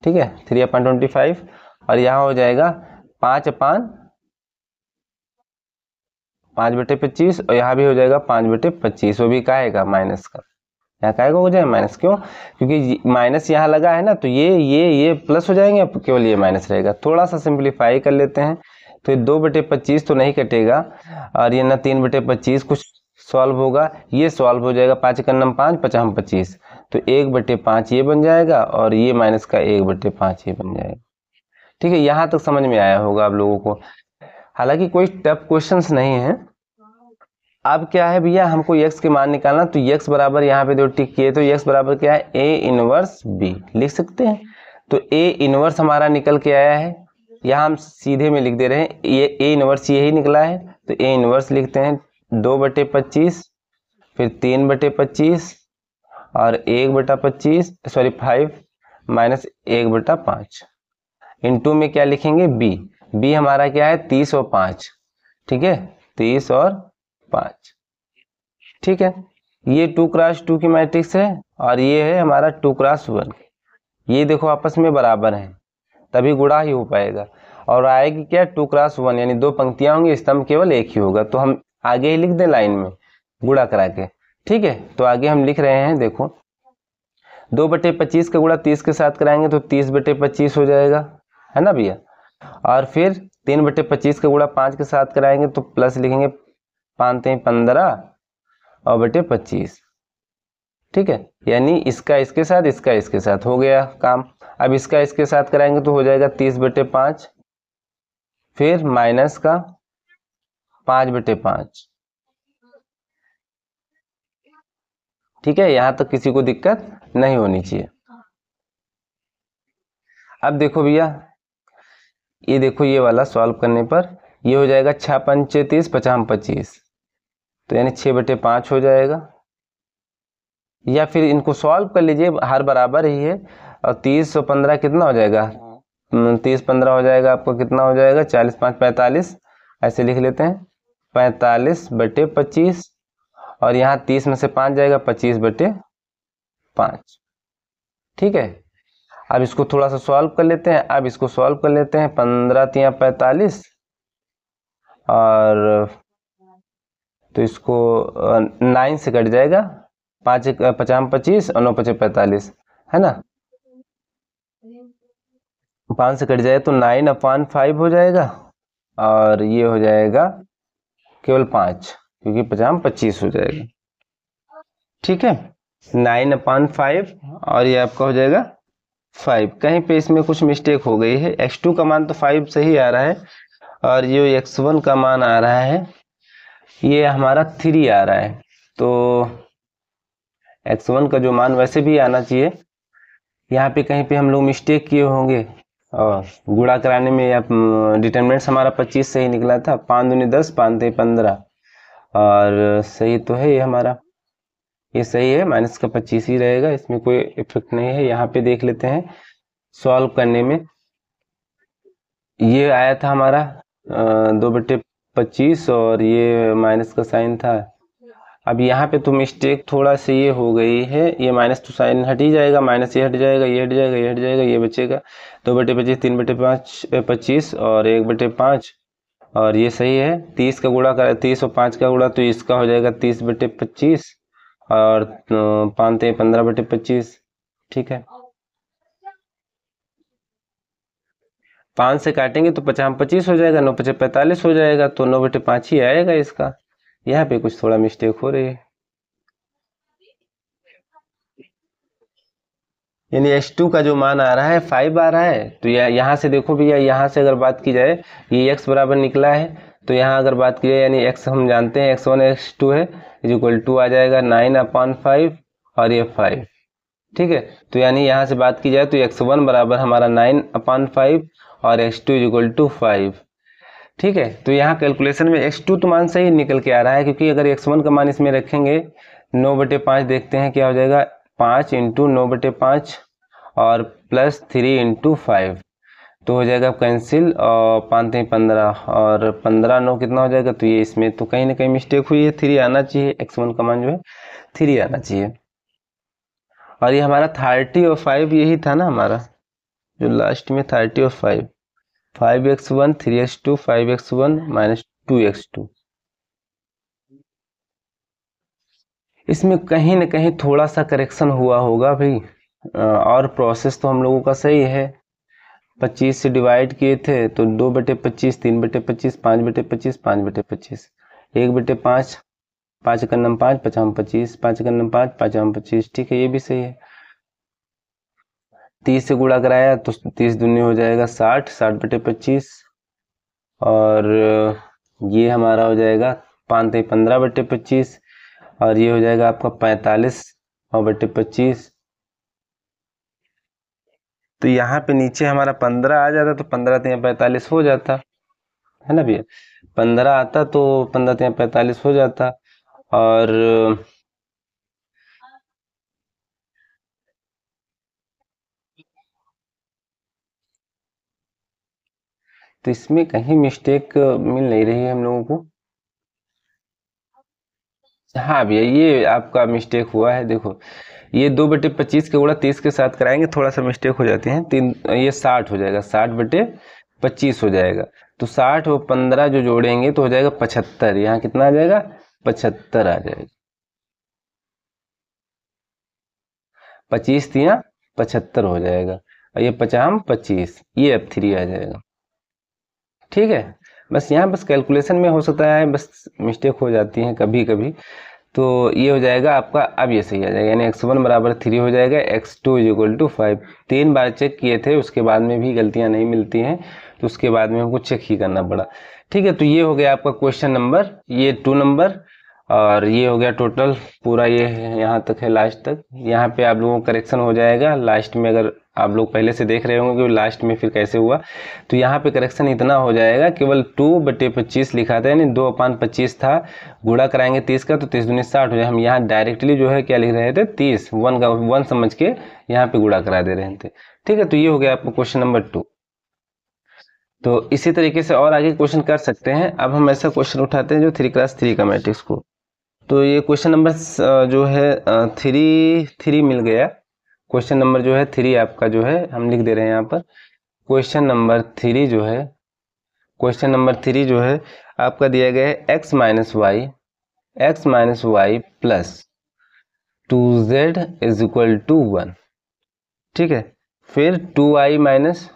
S1: ठीक है 3/25, और यहाँ हो जाएगा 5/25, और यहाँ भी हो जाएगा 5/25, वो भी काहेगा माइनस का, यहाँ काहेगा हो जाएगा माइनस, क्यों, क्योंकि माइनस यहाँ लगा है ना, तो ये प्लस हो जाएंगे, अब केवल ये माइनस रहेगा। थोड़ा सा सिंप्लीफाई कर लेते हैं, तो ये 2/25 तो नहीं कटेगा, और ये ना 3/25 कुछ सॉल्व होगा, ये सॉल्व हो जाएगा, 5 × 9 5 5 25, तो 1/5 ये बन जाएगा, और ये माइनस का 1/5 ये बन जाएगा। ठीक है, यहाँ तक समझ में आया होगा आप लोगों को। हालांकि कोई टफ क्वेश्चंस नहीं है। अब क्या है भैया, हमको x के मान निकालना, तो x बराबर यहाँ पे जो टिक किए, तो x बराबर क्या है, a इनवर्स b लिख सकते हैं। तो a इनवर्स हमारा निकल के आया है, यहाँ हम सीधे में लिख दे रहे हैं, ये a इनवर्स यही निकला है, तो a इनवर्स लिखते हैं 2/25, फिर 3/25 और 1/25 सॉरी 5 माइनस 1/5 इनटू में क्या लिखेंगे b हमारा क्या है 30 और 5, ठीक है 30 और 5, ठीक है। ये 2x2 की मैट्रिक्स है, और ये है हमारा 2x1, ये देखो आपस में बराबर हैं, तभी गुणा ही हो पाएगा। और आएगी क्या 2x1, यानी 2 पंक्तियां होंगी, स्तंभ केवल एक ही होगा, तो हम आगे ही लिख दें लाइन में गुणा करा के, ठीक है। तो आगे हम लिख रहे हैं, देखो 2/25 का गुणा 30 के साथ कराएंगे तो 30/25 हो जाएगा, है ना भैया। और फिर 3/25 का गुणा 5 के साथ कराएंगे तो प्लस लिखेंगे 5 × 15 और बटे 25, ठीक है। यानी इसका इसके साथ, इसका इसके साथ हो गया काम। अब इसका इसके साथ कराएंगे तो हो जाएगा 30/5, फिर माइनस का 5/5, ठीक है। यहां तक किसी को दिक्कत नहीं होनी चाहिए। अब देखो भैया, ये देखो ये वाला सॉल्व करने पर ये हो जाएगा 6×5 = 30, 5×25, तो यानी 6/5 हो जाएगा। या फिर इनको सॉल्व कर लीजिए, हर बराबर ही है। और 30 और 15 कितना हो जाएगा? 30-15 हो जाएगा आपको, कितना हो जाएगा? 40-5 45, ऐसे लिख लेते हैं 45/25। और यहाँ 30 में से 5 जाएगा, 25/5। ठीक है, अब इसको थोड़ा सा सॉल्व कर लेते हैं। अब इसको सॉल्व कर लेते हैं। 15 × 45 और तो इसको 9 से कट जाएगा। 5 50 25 और 9 5 45, है ना। 5 से कट जाए तो 9/5 हो जाएगा। और ये हो जाएगा केवल 5, क्योंकि 50 25 हो जाएगा। ठीक है, 9/5 और ये आपका हो जाएगा 5। कहीं पे इसमें कुछ मिस्टेक हो गई है। x2 का मान तो 5 सही आ रहा है, और ये x1 का मान आ रहा है, ये हमारा 3 आ रहा है। तो x1 का जो मान वैसे भी आना चाहिए, यहाँ पे कहीं पे हम लोग मिस्टेक किए होंगे। और गुणा कराने में या डिटरमिनेंट्स हमारा 25 सही निकला था। 5 दूनी 10, 5 3 15, और सही तो है ये हमारा, ये सही है। माइनस का 25 ही रहेगा, इसमें कोई इफेक्ट नहीं है। यहाँ पे देख लेते हैं सॉल्व करने में, ये आया था हमारा 2/25 और ये माइनस का साइन था। अब यहाँ पे तो मिस्टेक थोड़ा सा ये हो गई है, ये माइनस तो साइन हट ही जाएगा, माइनस ये हट जाएगा, ये हट जाएगा, ये हट जाएगा, ये बचेगा 2/25, 3/5 25 और 1/5। और ये सही है। 30 का गुणा कर 30 और 5 का गुणा, तो इसका हो जाएगा 30/25 और 5 3 15/25। ठीक है, 5 से काटेंगे तो 50 25 हो जाएगा, 9 5 45 हो जाएगा, तो 9/5 ही आएगा इसका। यहाँ पे कुछ थोड़ा मिस्टेक हो रही है, यानी x2 का जो मान आ रहा है 5 आ रहा है। तो यहाँ से देखो भैया, यहाँ से अगर बात की जाए, ये x बराबर निकला है, तो यहाँ अगर बात की जाए यानी x हम जानते हैं x1 x2 है, इक्वल टू आ जाएगा 9/5 और ये 5। ठीक है, तो यानी यहाँ से बात की जाए तो x1 बराबर हमारा 9/5 और x2 इक्वल टू 5। ठीक है, तो यहाँ कैलकुलेशन में x2 तो मान सही निकल के आ रहा है, क्योंकि अगर x1 का मान इसमें रखेंगे 9/5, देखते हैं क्या हो जाएगा, 5 × 9/5 और प्लस 3 × 5, तो हो जाएगा कैंसिल। और 5 3 15 और 15 9 कितना हो जाएगा, तो ये इसमें तो कहीं ना कहीं मिस्टेक हुई है, 3 आना चाहिए। x1 का मान जो है 3 आना चाहिए। और ये हमारा 30 और 5 यही था ना हमारा, जो लास्ट में 30 और 5, 5x1 3x2 5x1 -2x2। इसमें कहीं ना कहीं थोड़ा सा करेक्शन हुआ होगा भाई, और प्रोसेस तो हम लोगों का सही है। 25 से डिवाइड किए थे तो 2/25 3/25 5/25 5/25 1/5 5 का नम 5 50 25 5 का नम 5 50 25। ठीक है, ये भी सही है। 30 से गुणा कराया तो 30 दूनी हो जाएगा 60 60/25 और ये हमारा हो जाएगा 5 3 15/25 और ये हो जाएगा आपका 45/25। तो यहाँ पे नीचे हमारा 15 आ जाता तो 15 3 45 हो जाता, है ना भैया। 15 आता तो 15 3 45 हो जाता। और तो इसमें कहीं मिस्टेक मिल नहीं रही है हम लोगों को। हाँ भैया, ये आपका मिस्टेक हुआ है। देखो, ये 2/25 का गुणा 30 के साथ कराएंगे, थोड़ा सा मिस्टेक हो जाती है। ये 60 हो जाएगा, 60/25 हो जाएगा। तो 60 और 15 जो जोड़ेंगे तो हो जाएगा 75। यहाँ कितना आ जाएगा, 75 आ जाएगा। 25 3 75 हो जाएगा, और ये 50 25, ये अब 3 आ जाएगा। ठीक है, बस यहाँ बस कैलकुलेशन में हो सकता है बस मिस्टेक हो जाती है कभी कभी। तो ये हो जाएगा आपका, अब ये सही आ जाएगा, यानी x1 बराबर 3 हो जाएगा, x2 equal to 5। 3 bar check किए थे, उसके बाद में भी गलतियां नहीं मिलती हैं, तो उसके बाद में हमको चेक ही करना पड़ा। ठीक है, तो ये हो गया आपका क्वेश्चन नंबर, ये 2 नंबर। और ये हो गया टोटल पूरा, ये यहाँ तक है लास्ट तक। यहाँ पे आप लोगों को करेक्शन हो जाएगा लास्ट में, अगर आप लोग पहले से देख रहे होंगे कि लास्ट में फिर कैसे हुआ, तो यहाँ पे करेक्शन इतना हो जाएगा, केवल 2/25 लिखा था, यानी 2/25 था, गुणा कराएंगे 30 का तो 30 दूनी 60 हो जाए। हम यहाँ डायरेक्टली जो है क्या लिख रहे थे, 30 1 का 1 समझ के यहाँ पे गुणा करा दे रहे थे। ठीक है, तो ये हो गया आपको क्वेश्चन नंबर 2। तो इसी तरीके से और आगे क्वेश्चन कर सकते हैं। अब हम ऐसा क्वेश्चन उठाते हैं जो 3x3 का मैट्रिक्स को। तो ये क्वेश्चन नंबर जो है 3 मिल गया। क्वेश्चन नंबर जो है 3 आपका जो है हम लिख दे रहे हैं यहाँ पर। क्वेश्चन नंबर 3 जो है, क्वेश्चन नंबर 3 जो है आपका दिया गया है x minus y plus 2z is equal to 1। ठीक है, फिर 2i minus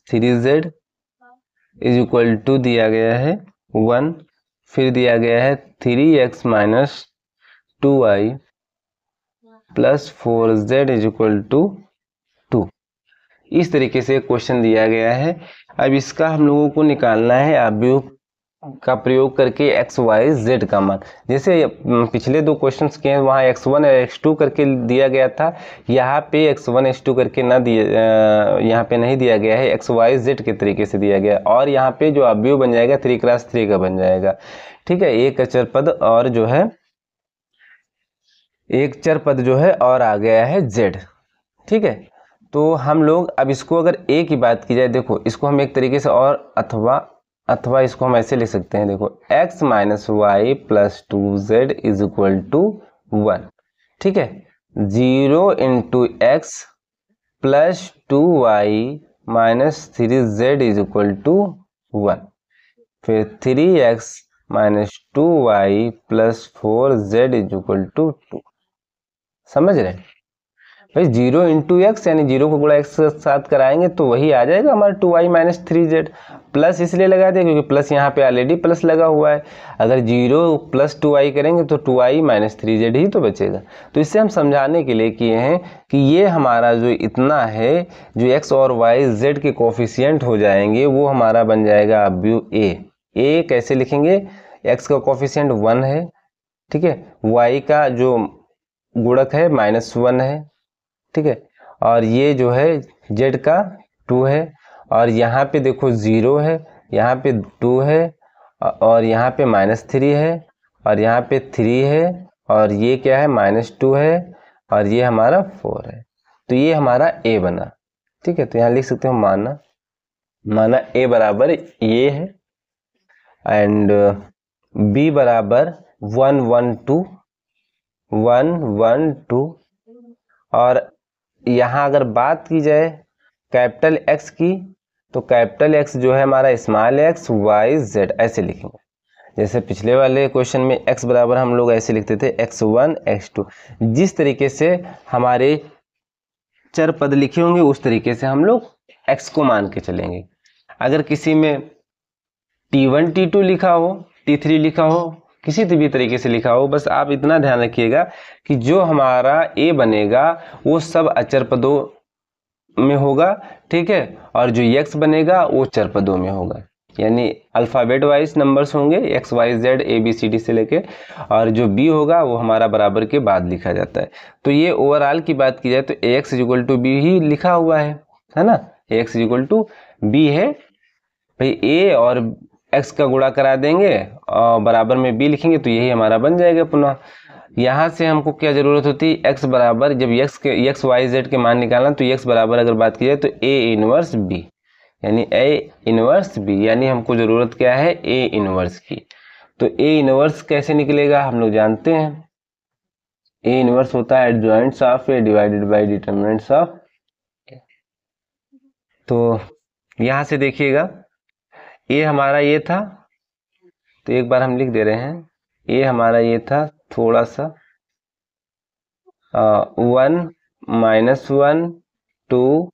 S1: 3z is equal to दिया गया है 1, फिर दिया गया है 3x minus 2i plus 4z is equal to 2। इस तरीके से क्वेश्चन दिया गया है। अब इसका हम लोगों को निकालना है अवयव का प्रयोग करके x y z का मान। जैसे पिछले दो क्वेश्चंस के हैं वहाँ x1 और x2 करके दिया गया था, यहाँ पे x1 x2 करके ना दिया, यहाँ पे नहीं दिया गया है, x y z के तरीके से दिया गया। और यहाँ पे जो अवयव बन जाएगा 3x3 का बन जाएगा। ठीक है, एक अचर पद और जो है एक चर पद जो है और आ गया है z। ठीक है, तो हम लोग अब इसको अगर a की बात की जाए, देखो इसको हम एक तरीके से और अथवा इसको हम ऐसे लिख सकते हैं, देखो x minus y plus 2z is equal to 1। ठीक है, 0 into x plus 2y minus 3z is equal to 1, फिर 3x minus 2y plus 4z is equal to 2। समझ रहे भाई, 0 इंटू एक्स यानी 0 को गुणा एक्स के साथ कराएंगे तो वही आ जाएगा हमारा 2y माइनस 3z। प्लस इसलिए लगा दिया क्योंकि प्लस यहाँ पे ऑलरेडी प्लस लगा हुआ है। अगर 0 प्लस 2y करेंगे तो 2y माइनस 3z ही तो बचेगा। तो इससे हम समझाने के लिए किए हैं कि ये हमारा जो इतना है, जो x और y z के कोफिशिएंट हो जाएंगे, वो हमारा बन जाएगा अवयव a। कैसे लिखेंगे, x का कोफिशिएंट 1 है, ठीक है, y का जो गुणक है -1 है, ठीक है, और ये जो है z का 2 है, और यहाँ पे देखो 0 है, यहाँ पे 2 है, और यहाँ पे -3 है, और यहाँ पे 3 है, और ये क्या है -2 है, और ये हमारा 4 है। तो ये हमारा a बना। ठीक है, तो यहाँ लिख सकते हो माना a बराबर ये है, एंड b बराबर 1 1 2 1 1 2। और यहाँ अगर बात की जाए कैपिटल X की, तो कैपिटल X जो है हमारा स्मॉल x y z ऐसे लिखेंगे। जैसे पिछले वाले क्वेश्चन में x बराबर हम लोग ऐसे लिखते थे x1 x2। जिस तरीके से हमारे चर पद लिखे होंगे उस तरीके से हम लोग x को मान के चलेंगे। अगर किसी में t1 t2 लिखा हो, t3 लिखा हो, किसी भी तरीके से लिखा हो, बस आप इतना ध्यान रखिएगा कि जो हमारा a बनेगा वो सब अचर पदों में होगा। ठीक है, और जो x बनेगा वो चर पदों में होगा, यानी अल्फ़ाबेट वाइज नंबर्स होंगे x y z a b c d से लेके, और जो b होगा वो हमारा बराबर के बाद लिखा जाता है। तो ये ओवरऑल की बात की जाए तो ax इक्वल टू b ही लिखा हुआ है ना, ax इक्वल टू b है भाई। a और x का गुणा करा देंगे और बराबर में b लिखेंगे तो यही हमारा बन जाएगा। पुनः यहाँ से हमको क्या जरूरत होती है, x बराबर जब x y z के मान निकालना, तो x बराबर अगर बात की जाए तो a इनवर्स b, यानी a इनवर्स b, यानी हमको जरूरत क्या है a इनवर्स की। तो a इनवर्स कैसे निकलेगा हम लोग जानते हैं, a इनवर्स होता है adjoints of a divided by determinants of. तो यहाँ से देखिएगा ये हमारा ये था, तो एक बार हम लिख दे रहे हैं, ये हमारा ये था थोड़ा सा 1 -1 2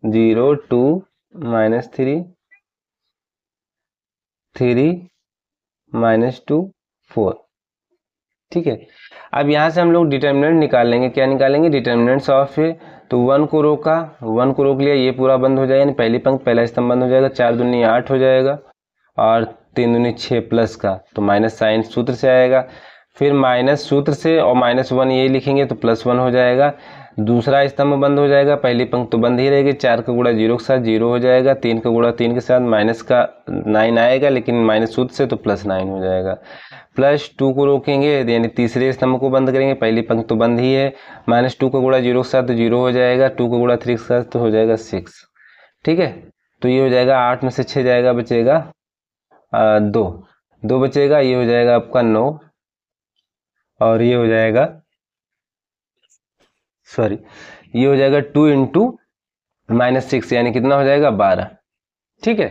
S1: 0 2 -3 3 -2 4। ठीक है, अब यहाँ से हम लोग डिटर्मिनेंट निकाल लेंगे। क्या निकालेंगे, डिटर्मिनेंट्स ऑफ ए। तो 1 को रोक लिया, ये पूरा बंद हो जाएगा, यानी पहली पंक्ति पहला स्तंभ बंद हो जाएगा, 4 दूनी 8 हो जाएगा, और 3 दूनी 6 प्लस का, तो माइनस साइन सूत्र से आएगा। फिर माइनस सूत्र से और -1 ये लिखेंगे तो +1 हो जाएगा। दूसरा स्तंभ बंद हो जाएगा, पहली पंक्ति तो बंद ही रहेगी। 4 का गुणा 0 के साथ 0 हो जाएगा। 3 का गुणा 3 के साथ माइनस का 9 आएगा, लेकिन माइनस सूत्र से तो +9 हो जाएगा। +2 को रोकेंगे यानी तीसरे स्तंभ को बंद करेंगे, पहली पंक्ति तो बंद ही है। -2 का गुणा 0 के साथ तो 0 हो जाएगा। 2 का गुणा 3 के साथ तो हो जाएगा 6। ठीक है, तो ये हो जाएगा 8 में से 6 जाएगा, बचेगा 2 बचेगा। ये हो जाएगा आपका 9 और ये हो जाएगा ये हो जाएगा 2 × -6 यानी कितना हो जाएगा 12। ठीक है,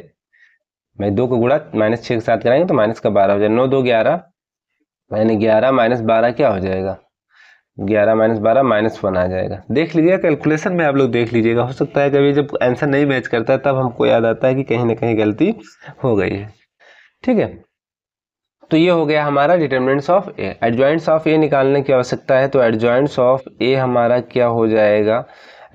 S1: मैं 2 का गुणा -6 के साथ कराएंगे तो माइनस का 12 हो जाएगा। 9 2 11 यानी 11 - 12 क्या हो जाएगा, 11 - 12 -1 आ जाएगा। देख लीजिएगा कैलकुलेशन में, आप लोग देख लीजिएगा। हो सकता है कभी जब आंसर नहीं मैच करता है तब हमको याद आता है कि कहीं ना कहीं गलती हो गई है। ठीक है, तो ये हो गया हमारा डिटरमिनेंट्स ऑफ ए। एडजॉइंट्स ऑफ ए निकालने की आवश्यकता है, तो एडजॉइंट्स ऑफ ए हमारा क्या हो जाएगा।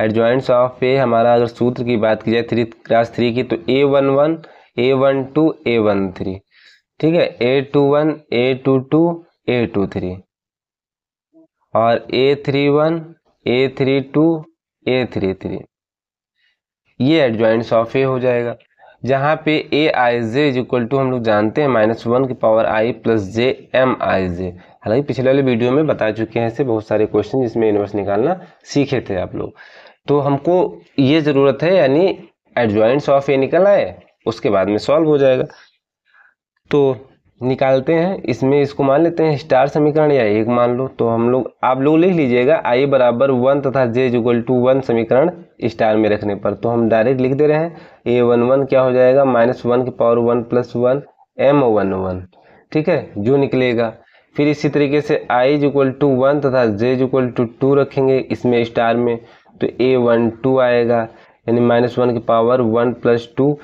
S1: एडजॉइंट्स ऑफ ए हमारा अगर सूत्र की बात की जाए 3x3 की, तो A11 A12 A13। ठीक है, A21 A22 A23 और A31 A32 A33। ये एडजॉइंट्स ऑफ ए हो जाएगा, जहाँ पे Aij हम लोग जानते हैं -1 की power i plus j Mij। हालांकि पिछले वाले वीडियो में बता चुके हैं ऐसे बहुत सारे क्वेश्चन जिसमें इनवर्स निकालना सीखे थे आप लोग। तो हमको ये ज़रूरत है, यानी एडजॉइंट्स ऑफ ए निकल आए उसके बाद में सॉल्व हो जाएगा। तो निकालते हैं, इसमें इसको मान लेते हैं स्टार समीकरण या 1 मान लो। तो आप लोग लिख लीजिएगा i बराबर 1 तथा j इक्वल टू 1 समीकरण स्टार में रखने पर। तो हम डायरेक्ट लिख दे रहे हैं A11 क्या हो जाएगा -1 की पावर 1 प्लस 1 M11। ठीक है, जो निकलेगा। फिर इसी तरीके से i इक्वल टू 1 तथा j इक्वल टू 2 रखेंगे इसमें स्टार में, तो A12 आएगा यानी -1 की पावर 1 प्लस 2,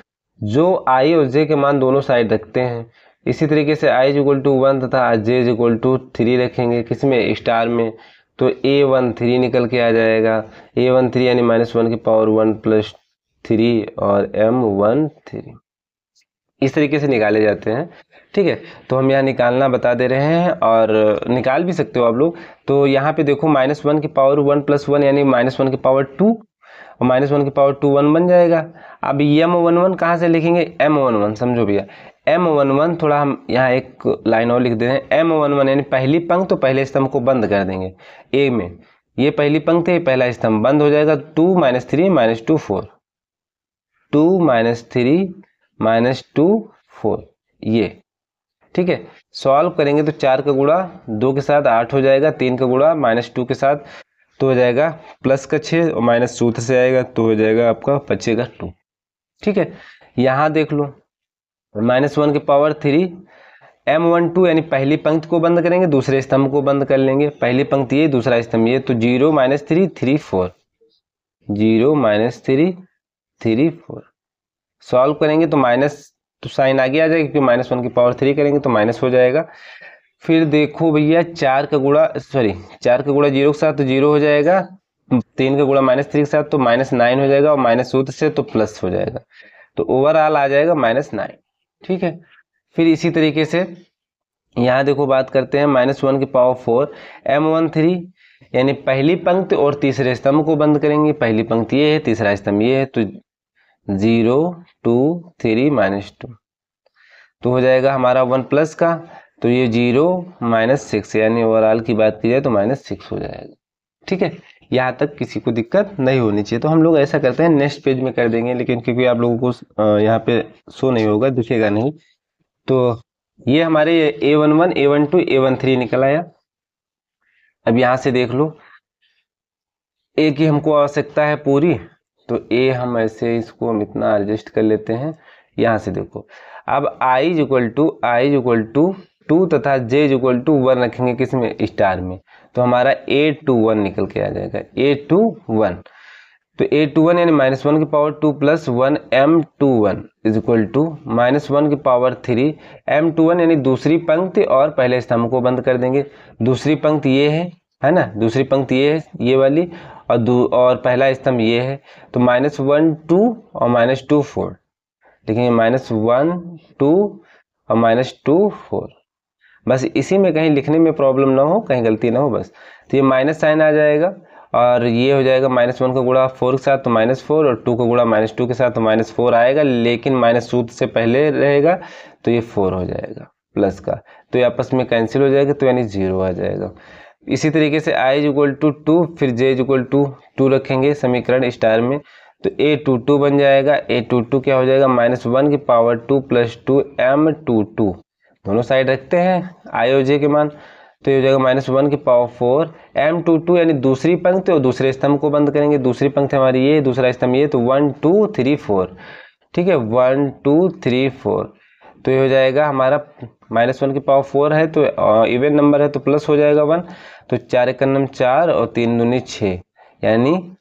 S1: जो i और j के मान दोनों साइड रखते हैं। इसी तरीके से i इक्वल टू 1 तथा j इक्वल टू 3 रखेंगे किसमें, स्टार में, तो A13 निकल के आ जाएगा। A13 यानी -1 की पावर 1 प्लस 3 और M13 इस तरीके से निकाले जाते हैं। ठीक है, तो हम यहाँ निकालना बता दे रहे हैं और निकाल भी सकते हो आप लोग। तो यहाँ पे देखो -1 की पावर 1 प्लस 1 यानी -1 की पावर 2 और -1 की पावर 2 1 बन जाएगा। अब M11 कहाँ से लिखेंगे, M11 समझो भैया, M11 थोड़ा हम यहाँ एक लाइन और लिख दे रहे हैं। M11 यानी पहली पंक्ति तो पहले स्तंभ को बंद कर देंगे ए में, ये पहली पंक्ति है, पहला स्तंभ बंद हो जाएगा। 2 - 3 - 2 4, 2 - 3 - 2 4 ये। ठीक है, सॉल्व करेंगे तो 4 का गुणा 2 के साथ 8 हो जाएगा, 3 का गुणा -2 के साथ तो हो जाएगा प्लस का 6 और माइनस सूत्र से आएगा तो हो जाएगा आपका बचेगा 2। ठीक है, यहाँ देख लो -1 की पावर 3 M12 यानी पहली पंक्ति को बंद करेंगे, दूसरे स्तंभ को बंद कर लेंगे। पहली पंक्ति ये, दूसरा स्तंभ ये, तो 0 - 3 3 4, 0 - 3 3 4। सॉल्व करेंगे तो माइनस तो साइन आगे आ जाएगा, क्योंकि -1 की पावर 3 करेंगे तो माइनस हो जाएगा। फिर देखो भैया 4 का गुणा 0 के साथ तो 0 हो जाएगा, 3 का गुणा -3 के साथ तो -9 हो जाएगा और माइनस सूत्र से तो प्लस हो जाएगा, तो ओवरऑल आ जाएगा -9। ठीक है, फिर इसी तरीके से यहाँ देखो बात करते हैं -1 की पावर 4 M13 यानी पहली पंक्ति और तीसरे स्तंभ को बंद करेंगे। पहली पंक्ति ये है, तीसरा स्तंभ ये है, तो 0 2 3 -2 तो हो जाएगा हमारा 1 प्लस का, तो ये 0 - 6 यानी ओवरऑल की बात की जाए तो -6 हो जाएगा। ठीक है, यहाँ तक किसी को दिक्कत नहीं होनी चाहिए। तो हम लोग ऐसा करते हैं नेक्स्ट पेज में कर देंगे, लेकिन क्योंकि आप लोगों को यहाँ पे शो नहीं होगा, दिखेगा नहीं, तो ये हमारे A11 A12 A13 निकल आया। अब यहाँ से देख लो ए की हमको आवश्यकता है पूरी, तो ए हम ऐसे इसको हम इतना एडजस्ट कर लेते हैं। यहाँ से देखो अब i इक्वल टू 2 तथा j इक्वल टू 1 रखेंगे किसमें, स्टार में, तो हमारा A21 निकल के आ जाएगा। A21 तो A21 यानी -1 की power 2 plus 1 M21 is equal to -1 की पावर 3 M21 यानी दूसरी पंक्ति और पहले स्तंभ को बंद कर देंगे। दूसरी पंक्ति ये है ना, दूसरी पंक्ति ये है, ये वाली, और पहला स्तंभ ये है, तो -1 2 और -2 4 देखेंगे, -1 2 और -2 4। बस इसी में कहीं लिखने में प्रॉब्लम ना हो, कहीं गलती ना हो बस। तो ये माइनस साइन आ जाएगा और ये हो जाएगा -1 को गुणा 4 के साथ तो -4 और 2 को गुणा -2 के साथ तो -4 आएगा, लेकिन माइनस सूत्र से पहले रहेगा तो ये 4 हो जाएगा प्लस का, तो ये आपस में कैंसिल हो जाएगा, तो यानी 0 आ जाएगा। इसी तरीके से i = 2, फिर j = 2 रखेंगे समीकरण स्टार में, तो a22 बन जाएगा। a22 क्या हो जाएगा, -1 की पावर 2 + 2 m22, दोनों साइड रखते हैं i और j के मान, तो ये हो जाएगा -1 की पावर 4 m22, यानी दूसरी पंक्ति और दूसरे स्तंभ को बंद करेंगे। दूसरी पंक्ति हमारी ये, दूसरा स्तंभ ये, तो 1 2 3 4, ठीक है 1 2 3 4, तो ये हो जाएगा हमारा -1 की पावर 4 है तो इवन नंबर है तो प्लस हो जाएगा 1, तो 4 × 9 4 और 3 दूनी 6, यानी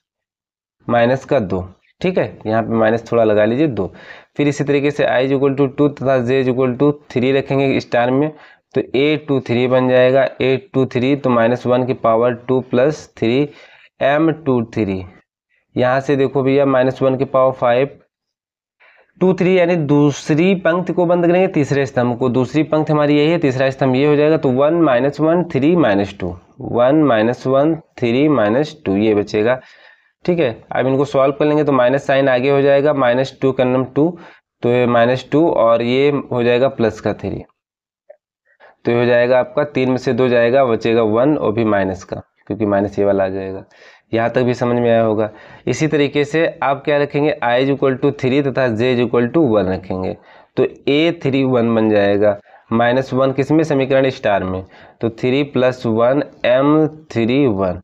S1: -2, ठीक है, यहाँ पे माइनस थोड़ा लगा लीजिए 2। फिर इसी तरीके से i = 2 तथा j = 3 रखेंगे स्टार में, तो a23 बन जाएगा। a23 तो -1 की पावर 2 + 3 m23, यहाँ से देखो भैया -1 की पावर 5 2 3, यानी दूसरी पंक्ति को बंद करेंगे तीसरे स्तंभ को, दूसरी पंक्ति हमारी यही है, तीसरा स्तंभ ये हो जाएगा, तो 1 -1 3 -2, 1 -1 3 -2 ये बचेगा, ठीक है। अब इनको सॉल्व कर लेंगे तो माइनस साइन आगे हो जाएगा, -2 × 2 तो ये -2 और ये हो जाएगा +3, तो ये हो जाएगा आपका 3 में से 2 जाएगा, बचेगा 1 और भी माइनस का, क्योंकि माइनस ये वाला आ जाएगा। यहाँ तक भी समझ में आया होगा। इसी तरीके से आप क्या रखेंगे, i = 3 तथा j = 1 रखेंगे, तो a31 बन जाएगा। -1 किस में, समीकरण स्टार में, तो 3 + 1 m31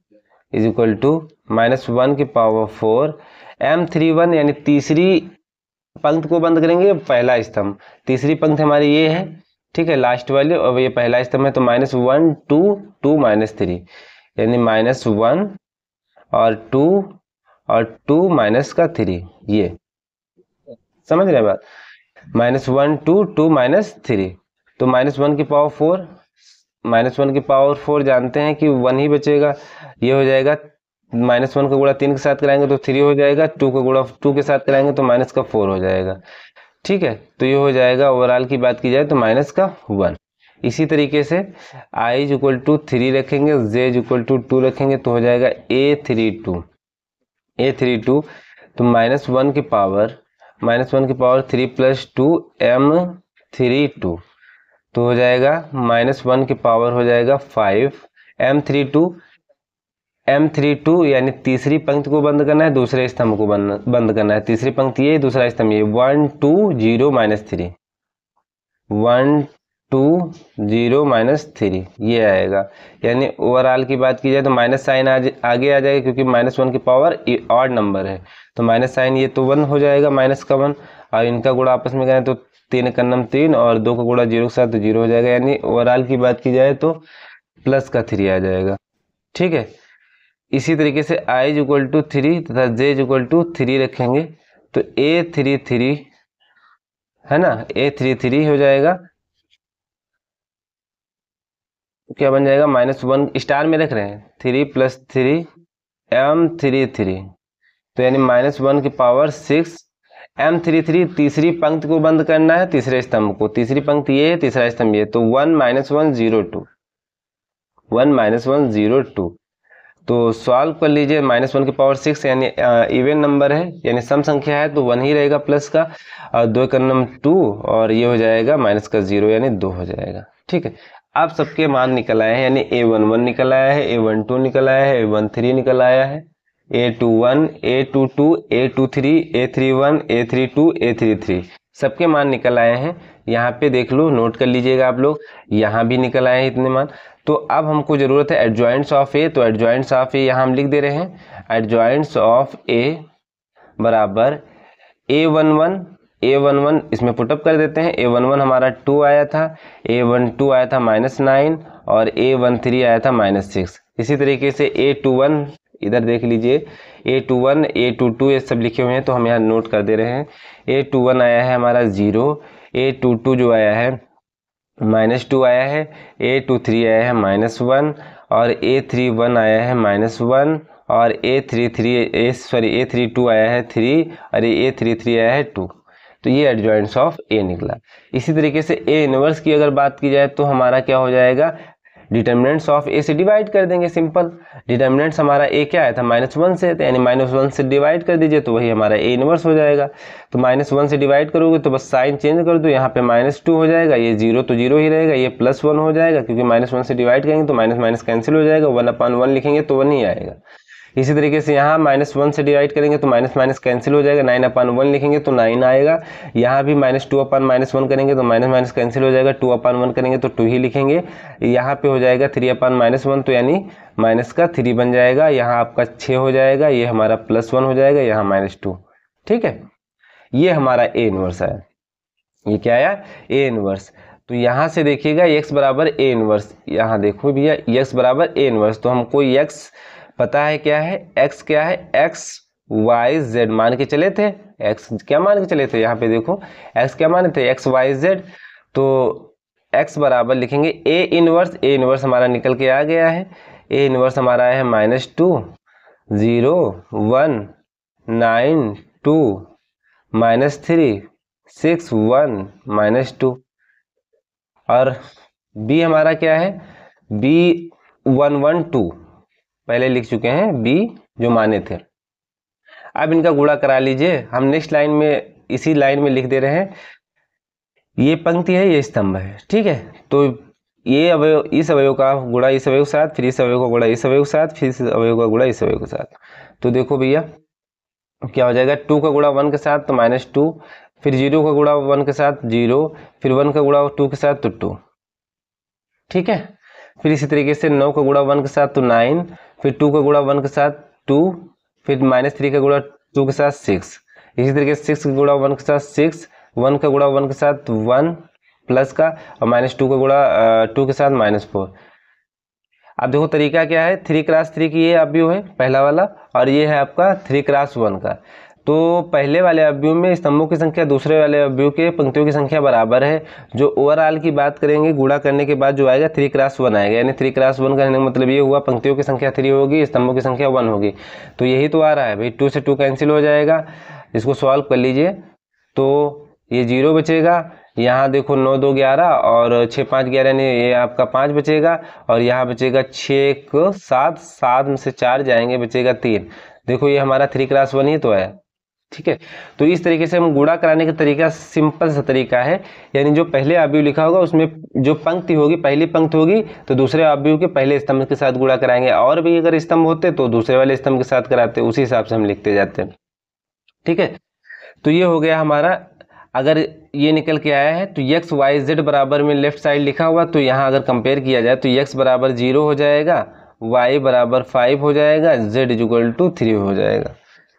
S1: = -1 की पावर 4 m31, यानी तीसरी पंक्ति को बंद करेंगे पहला स्तंभ, तीसरी पंक्ति हमारी ये है, ठीक है, लास्ट वाली, और ये पहला स्तंभ है, तो -1 2 2 -3, यानी -1 और 2 और 2 -3, ये समझ रहे हैं बात, -1 2 2 -3, तो -1 की पावर 4, -1 की पावर 4 जानते हैं कि 1 ही बचेगा, ये हो जाएगा -1 का गुणा 3 के साथ कराएंगे तो 3 हो जाएगा, 2 का गुणा 2 के साथ कराएंगे तो -4 हो जाएगा, ठीक है, तो ये हो जाएगा। ओवरऑल की बात की जाए तो -1। इसी तरीके से i = 3 रखेंगे, j = 2 रखेंगे, तो हो जाएगा a32 तो -1 की पावर 3 + 2 m32, तो हो जाएगा -1 की पावर हो जाएगा 5 m32 यानी तीसरी पंक्ति को बंद करना है, दूसरे स्तंभ को बंद करना है, तीसरी पंक्ति ये, दूसरा स्तंभ ये, 1 2 0 -3 1 2 0 -3 ये आएगा। यानी ओवरऑल की बात की जाए तो माइनस साइन आगे आ जाएगा, क्योंकि -1 की पावर ऑड नंबर है, तो माइनस साइन ये तो 1 हो जाएगा, -1, और इनका गुणा आपस में करें तो 3 × 9 3 और 2 का गुणा 0 के साथ तो 0 हो जाएगा, यानी ओवरऑल की बात की जाए तो +3 आ जाएगा, ठीक है। इसी तरीके से i = 3 तथा j = 3 रखेंगे, तो a33 है ना, a33 हो जाएगा, क्या बन जाएगा, -1 स्टार में रख रहे हैं, 3 + 3 m33, तो यानी -1 की पावर 6 m33, तीसरी पंक्ति को बंद करना है, तीसरे स्तंभ को, तीसरी पंक्ति ये है, तीसरा स्तंभ ये, तो 1 -1 0 2 1 -1 0 2, तो सॉल्व कर लीजिए। -1 की पावर 6 यानी इवन नंबर है, यानी सम संख्या है, तो 1 ही रहेगा प्लस का, और 2 × 9 2 और ये हो जाएगा -0 यानी 2 हो जाएगा, ठीक है। आप सबके मान निकल आए हैं, यानी a11 निकल आया है, a12 निकल आया है, a13 निकल आया है, a21 a22 a23 a31 a32 a33 सबके मान निकल आए हैं। यहाँ पे देख लो, नोट कर लीजिएगा आप लोग, यहाँ भी निकल आए हैं इतने मान। तो अब हमको जरूरत है एडजॉइंट्स ऑफ ए, तो एडजॉइंट्स ऑफ ए यहाँ हम लिख दे रहे हैं, एडजॉइंट्स ऑफ ए बराबर a11 इसमें पुटअप कर देते हैं। a11 हमारा 2 आया था, a12 आया था -9 और a13 आया था -6। इसी तरीके से a21 इधर देख लीजिए, a21 a22 ये सब लिखे हुए हैं, तो हम यहाँ नोट कर दे रहे हैं। a21 आया है हमारा 0, a22 जो आया है -2 आया है, a23 आया है -1 और a31 आया है -1 और a32 आया है 3 और a33 आया है 2। तो ये एडजॉइंट्स ऑफ ए निकला। इसी तरीके से ए इनवर्स की अगर बात की जाए तो हमारा क्या हो जाएगा, डिटर्मिनेंट्स ऑफ ए से डिवाइड कर देंगे, सिंपल। डिटर्मिनेंट्स हमारा ए क्या आया था, -1 से, यानी -1 से डिवाइड कर दीजिए तो वही हमारा ए इनवर्स हो जाएगा। तो -1 से डिवाइड करोगे तो बस साइन चेंज कर दो, यहाँ पे -2 हो जाएगा, ये 0 तो 0 ही रहेगा, ये +1 हो जाएगा, क्योंकि -1 से डिवाइड करेंगे तो माइनस माइनस कैंसिल हो जाएगा, 1/1 लिखेंगे तो 1 ही आएगा। इसी तरीके से यहाँ -1 से डिवाइड करेंगे तो माइनस माइनस कैंसिल हो जाएगा, 9/1 लिखेंगे तो 9 आएगा। यहाँ भी -2/-1 करेंगे तो माइनस माइनस कैंसिल हो जाएगा, 2/1 करेंगे तो 2 ही लिखेंगे। यहाँ पे हो जाएगा 3/-1 तो यानी माइनस का 3 बन जाएगा, यहाँ आपका 6 हो जाएगा, ये हमारा +1 हो जाएगा, यहाँ -2। ठीक है, ये हमारा ए इनवर्स आया। ये क्या आया, ए इनवर्स। तो यहाँ से देखिएगा x बराबर ए इनवर्स, यहाँ देखो भैया x बराबर ए इनवर्स, तो हमको x पता है क्या है, x क्या है, x y z मान के चले थे, x क्या मान के चले थे, यहाँ पे देखो x क्या माने थे, x y z। तो x बराबर लिखेंगे ए इनवर्स, ए इनवर्स हमारा निकल के आ गया है, ए इनवर्स हमारा है -2 0 1 9 2 -3 6 1 -2। और b हमारा क्या है, b 1 1 2 पहले लिख चुके हैं, b जो माने थे। अब इनका गुणा करा लीजिए, हम नेक्स्ट लाइन में इसी लाइन में लिख दे रहे हैं, ये पंक्ति है, ये स्तंभ है, ठीक है। तो ये अवयव इस अवयव का गुणा इस अवयव के साथ, फिर इस अवयव का गुणा इस अवयव के साथ, फिर इस अवयव का गुणा इस अवयव के साथ। तो देखो भैया क्या हो जाएगा, 2 का गुणा 1 के साथ तो -2, फिर 0 का गुणा 1 के साथ 0, फिर 1 का गुणा 2 के साथ तो 2, ठीक है। फिर इसी तरीके से 9 का गुणा 1 के साथ तो 9, फिर 2 का गुणा 1 के साथ 2, फिर -3 का गुणा 2 के साथ 6, इसी तरीके से 6 का गुणा 1 के साथ 6, 1 का गुणा 1 के साथ 1 प्लस का, और -2 का गुणा 2 के साथ -4। अब देखो तरीका क्या है, 3x3 की ये अवयव है पहला वाला, और ये है आपका 3x1 का। तो पहले वाले अवयव में स्तंभों की संख्या दूसरे वाले अवयव के पंक्तियों की संख्या बराबर है। जो ओवरऑल की बात करेंगे, गुणा करने के बाद जो आएगा 3x1 आएगा, यानी 3x1 का मतलब ये हुआ पंक्तियों की संख्या 3 होगी, स्तंभों की संख्या 1 होगी। तो यही तो आ रहा है भाई, 2 से 2 कैंसिल हो जाएगा, इसको सॉल्व कर लीजिए तो ये 0 बचेगा। यहाँ देखो 9 2 11 और 6 5 11, यानी ये आपका 5 बचेगा, और यहाँ बचेगा 6 को 7, 7 में से 4 जाएंगे, बचेगा 3। देखो ये हमारा 3x1 ही तो है, ठीक है। तो इस तरीके से हम गुणा कराने का तरीका सिंपल सा तरीका है, यानी जो पहले अवयव लिखा होगा उसमें जो पंक्ति होगी, पहली पंक्ति होगी तो दूसरे अवयव के पहले स्तंभ के साथ गुणा कराएंगे, और भी अगर स्तंभ होते तो दूसरे वाले स्तंभ के साथ कराते, उसी हिसाब से हम लिखते जाते हैं, ठीक है। तो ये हो गया हमारा, अगर ये निकल के आया है तो x y z बराबर में लेफ्ट साइड लिखा हुआ, तो यहाँ अगर कंपेयर किया जाए तो x बराबर 0 हो जाएगा, y बराबर 5 हो जाएगा, z इक्वल टू 3 हो जाएगा,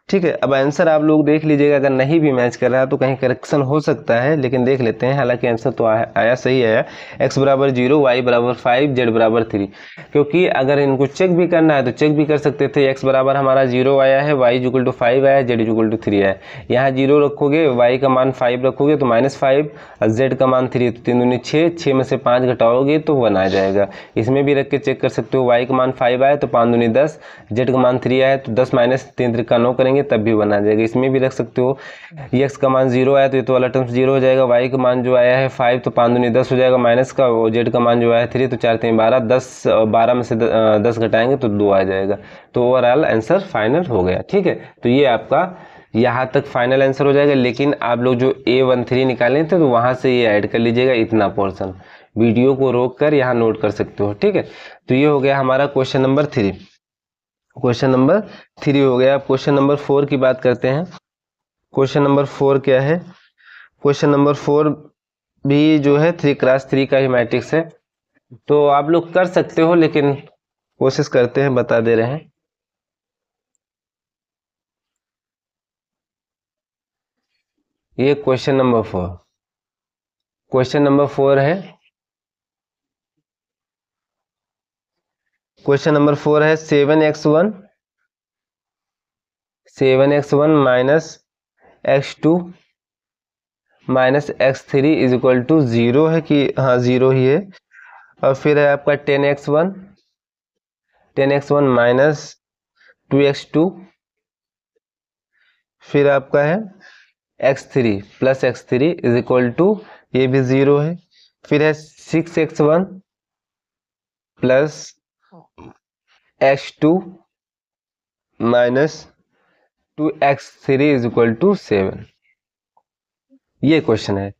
S1: ठीक है। अब आंसर आप लोग देख लीजिएगा, अगर नहीं भी मैच कर रहा है तो कहीं करेक्शन हो सकता है, लेकिन देख लेते हैं। हालांकि आंसर तो आया सही आया, x बराबर 0, y बराबर 5, z बराबर 3। क्योंकि अगर इनको चेक भी करना है तो चेक भी कर सकते थे, x बराबर हमारा 0 आया है, y इक्वल टू 5 आया, z इक्वल टू 3 आया। यहाँ 0 रखोगे, y का मान 5 रखोगे तो -5, और z का मान 3, तो 3 दूनी 6, 6 में से 5 घटाओगे तो 1 आ जाएगा। इसमें भी रख के चेक कर सकते हो, y का मान 5 आया तो 5 दूनी 10, z का मान 3 आया तो 10 माइनस 3 3 का 9 करेंगे तब भी 1 आ जाएगा। इसमें भी रख सकते हो, x का मान 0 आया तो ये तो वाला टर्म्स 0 हो जाएगा, y का मान जो आया है 5 तो 5 दूनी 10 हो जाएगा माइनस का, और z का मान जो आया है 3 तो 4 3 12, 10 12 में से 10 घटाएंगे तो 2 आ जाएगा। तो ओवरऑल आंसर फाइनल हो गया, ठीक है। तो ये आपका यहाँ तक फाइनल आंसर हो जाएगा, लेकिन आप लोग जो A13 निकाले थे तो वहाँ से ये ऐड कर लीजिएगा, इतना पोर्शन वीडियो को रोक कर यहाँ नोट कर सकते हो, ठीक है। तो ये हो गया हमारा क्वेश्चन नंबर 3, क्वेश्चन नंबर 3 हो गया। अब क्वेश्चन नंबर 4 की बात करते हैं। क्वेश्चन नंबर 4 क्या है, क्वेश्चन नंबर 4 भी जो है 3x3 का ही मैट्रिक्स है, तो आप लोग कर सकते हो, लेकिन कोशिश करते हैं, बता दे रहे हैं। ये क्वेश्चन नंबर 4, क्वेश्चन नंबर 4 है, क्वेश्चन नंबर 4 है 7x1 minus x2 minus x3 is equal to 0 है कि हाँ 0 ही है। और फिर है आपका 10x1 माइनस 2x2, फिर आपका है x3 plus x3 is equal to, ये भी 0 है, फिर है 6x1 plus x2 minus 2x3 is equal to 7। ये क्वेश्चन है,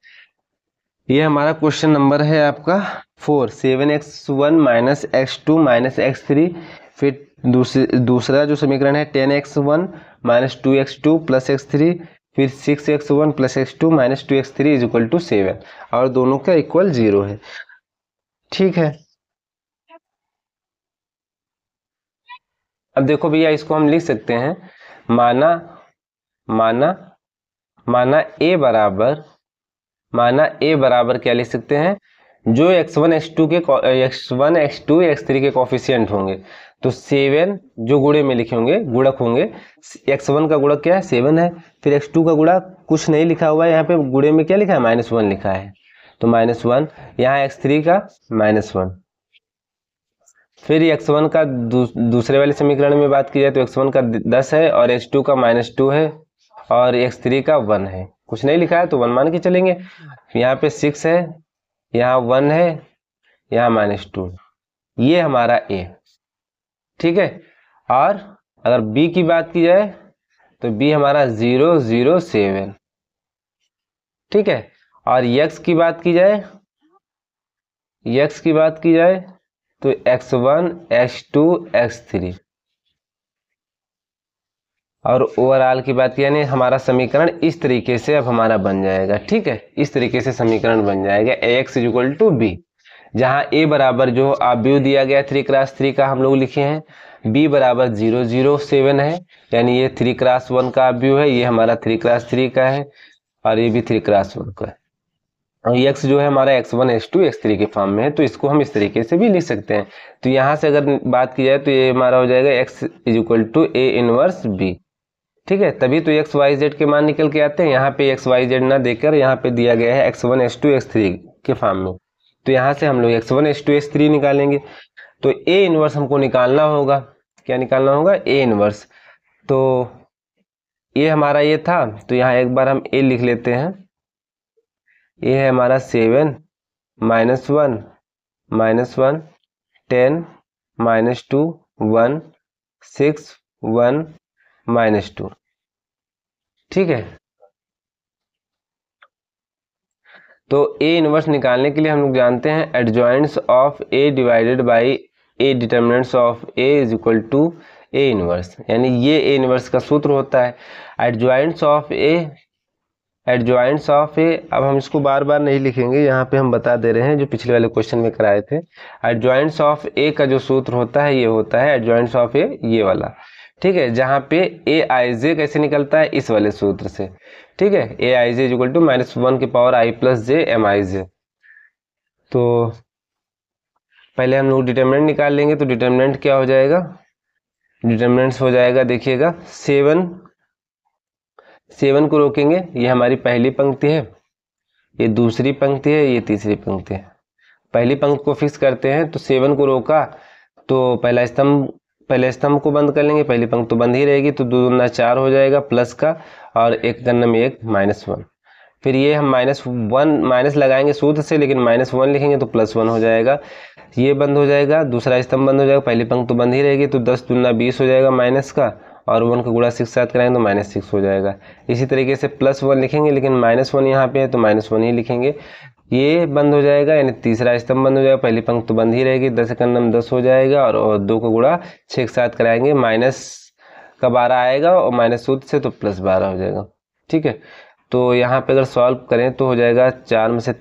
S1: ये हमारा क्वेश्चन नंबर है आपका 4। 7x1 minus x2 minus x3, फिर दूसरा जो समीकरण है 10x1 minus 2x2 plus x3, फिर 6x1 plus x2 minus 2x3 is equal to 7, और दोनों का इक्वल 0 है। ठीक है, अब देखो भैया, इसको हम लिख सकते हैं, माना a बराबर क्या लिख सकते हैं, जो x1 x2 x3 के कोफिशिएंट होंगे, तो 7 जो गुणे में लिखे होंगे, गुणक होंगे, x1 का गुणक क्या है 7 है, फिर x2 का गुणा कुछ नहीं लिखा हुआ है, यहाँ पे गुणे में क्या लिखा है -1 लिखा है, तो -1, यहाँ x3 का -1, फिर x1 का दूसरे वाले समीकरण में बात की जाए तो x1 का 10 है और x2 का -2 है और x3 का 1 है, कुछ नहीं लिखा है तो 1 मान के चलेंगे। यहाँ पे 6 है, यहाँ 1 है, यहाँ -2, ये हमारा a। ठीक है, और अगर b की बात की जाए तो b हमारा 0 0 7। ठीक है, और x की बात की जाए तो x1 x2 x3, और ओवरऑल की बात की, यानी हमारा समीकरण इस तरीके से अब हमारा बन जाएगा। ठीक है, इस तरीके से समीकरण बन जाएगा ax इक्वल टू b, जहां a बराबर जो आव्यूह दिया गया 3x3 का हम लोग लिखे हैं, b बराबर 0 0 7 है, यानी ये 3x1 का आव्यूह है, ये हमारा 3x3 का है, और ये भी 3x1 का है, और x जो है हमारा x1 x2 x3 के फॉर्म में है, तो इसको हम इस तरीके से भी लिख सकते हैं। तो यहाँ से अगर बात की जाए तो ये हमारा हो जाएगा x equal to a inverse b। ठीक है, तभी तो एक्स वाई जेड के मान निकल के आते हैं, यहाँ पे एक्स वाई जेड ना देकर यहाँ पे दिया गया है x1 x2 x3 के फॉर्म में, तो यहाँ से हम लोग x1 x2 x3 निकालेंगे, तो a इनवर्स हमको निकालना होगा, क्या निकालना होगा a इनवर्स, तो ये हमारा ये था, तो यहाँ एक बार हम a लिख लेते हैं, ये है हमारा 7 -1 -1 10 -2 1 6 1 -2। ठीक है, तो a इनवर्स निकालने के लिए हम लोग जानते हैं adjoints of a divided by a determinants of a is equal to a inverse, यानी ये a इनवर्स का सूत्र होता है। एडजॉइंट्स ऑफ a, अब हम इसको बार बार नहीं लिखेंगे, यहाँ पे हम बता दे रहे हैं जो पिछले वाले क्वेश्चन में कराए थे। एडजॉइंट्स ऑफ a का जो सूत्र होता है ये होता है एडजॉइंट्स ऑफ a ये वाला। ठीक है, जहाँ पे ए आई जे कैसे निकलता है, इस वाले सूत्र से। ठीक है, ए आई जे इक्वल टू -1 की power i plus J M I J. तो पहले हम लोग डिटर्मिनेंट निकाल लेंगे, तो डिटर्मिनेंट क्या हो जाएगा, डिटर्मिनेंट्स हो जाएगा, देखिएगा 7 को रोकेंगे, ये हमारी पहली पंक्ति है, ये दूसरी पंक्ति है, ये तीसरी पंक्ति है। पहली पंक्ति को फिक्स करते हैं, तो 7 को रोका तो पहले स्तंभ को बंद कर लेंगे, पहली पंक्ति तो बंद ही रहेगी, तो 2 दूना 4 हो जाएगा प्लस का, और एक गन्ना में एक -1, फिर ये हम माइनस लगाएंगे सूत्र से, लेकिन -1 लिखेंगे तो +1 हो जाएगा, ये बंद हो जाएगा, दूसरा स्तंभ बंद हो जाएगा, पहली पंक्ति तो बंद ही रहेगी, तो 10 दूना 20 हो जाएगा माइनस का, और 1 का गुणा 6 साथ कराएंगे तो -6 हो जाएगा। इसी तरीके से +1 लिखेंगे, लेकिन -1 यहाँ पे है तो -1 ही लिखेंगे, ये बंद हो जाएगा, यानी तीसरा स्तंभ बंद हो जाएगा, पहली पंक्ति तो बंद ही रहेगी, 10 का नम 10 हो जाएगा, और 2 का गुणा 6 के साथ कराएंगे, माइनस का 12 आएगा, और माइनस सूत्र से तो +12 हो जाएगा। ठीक है, तो यहाँ पे अगर सॉल्व करें तो हो जाएगा 4 में से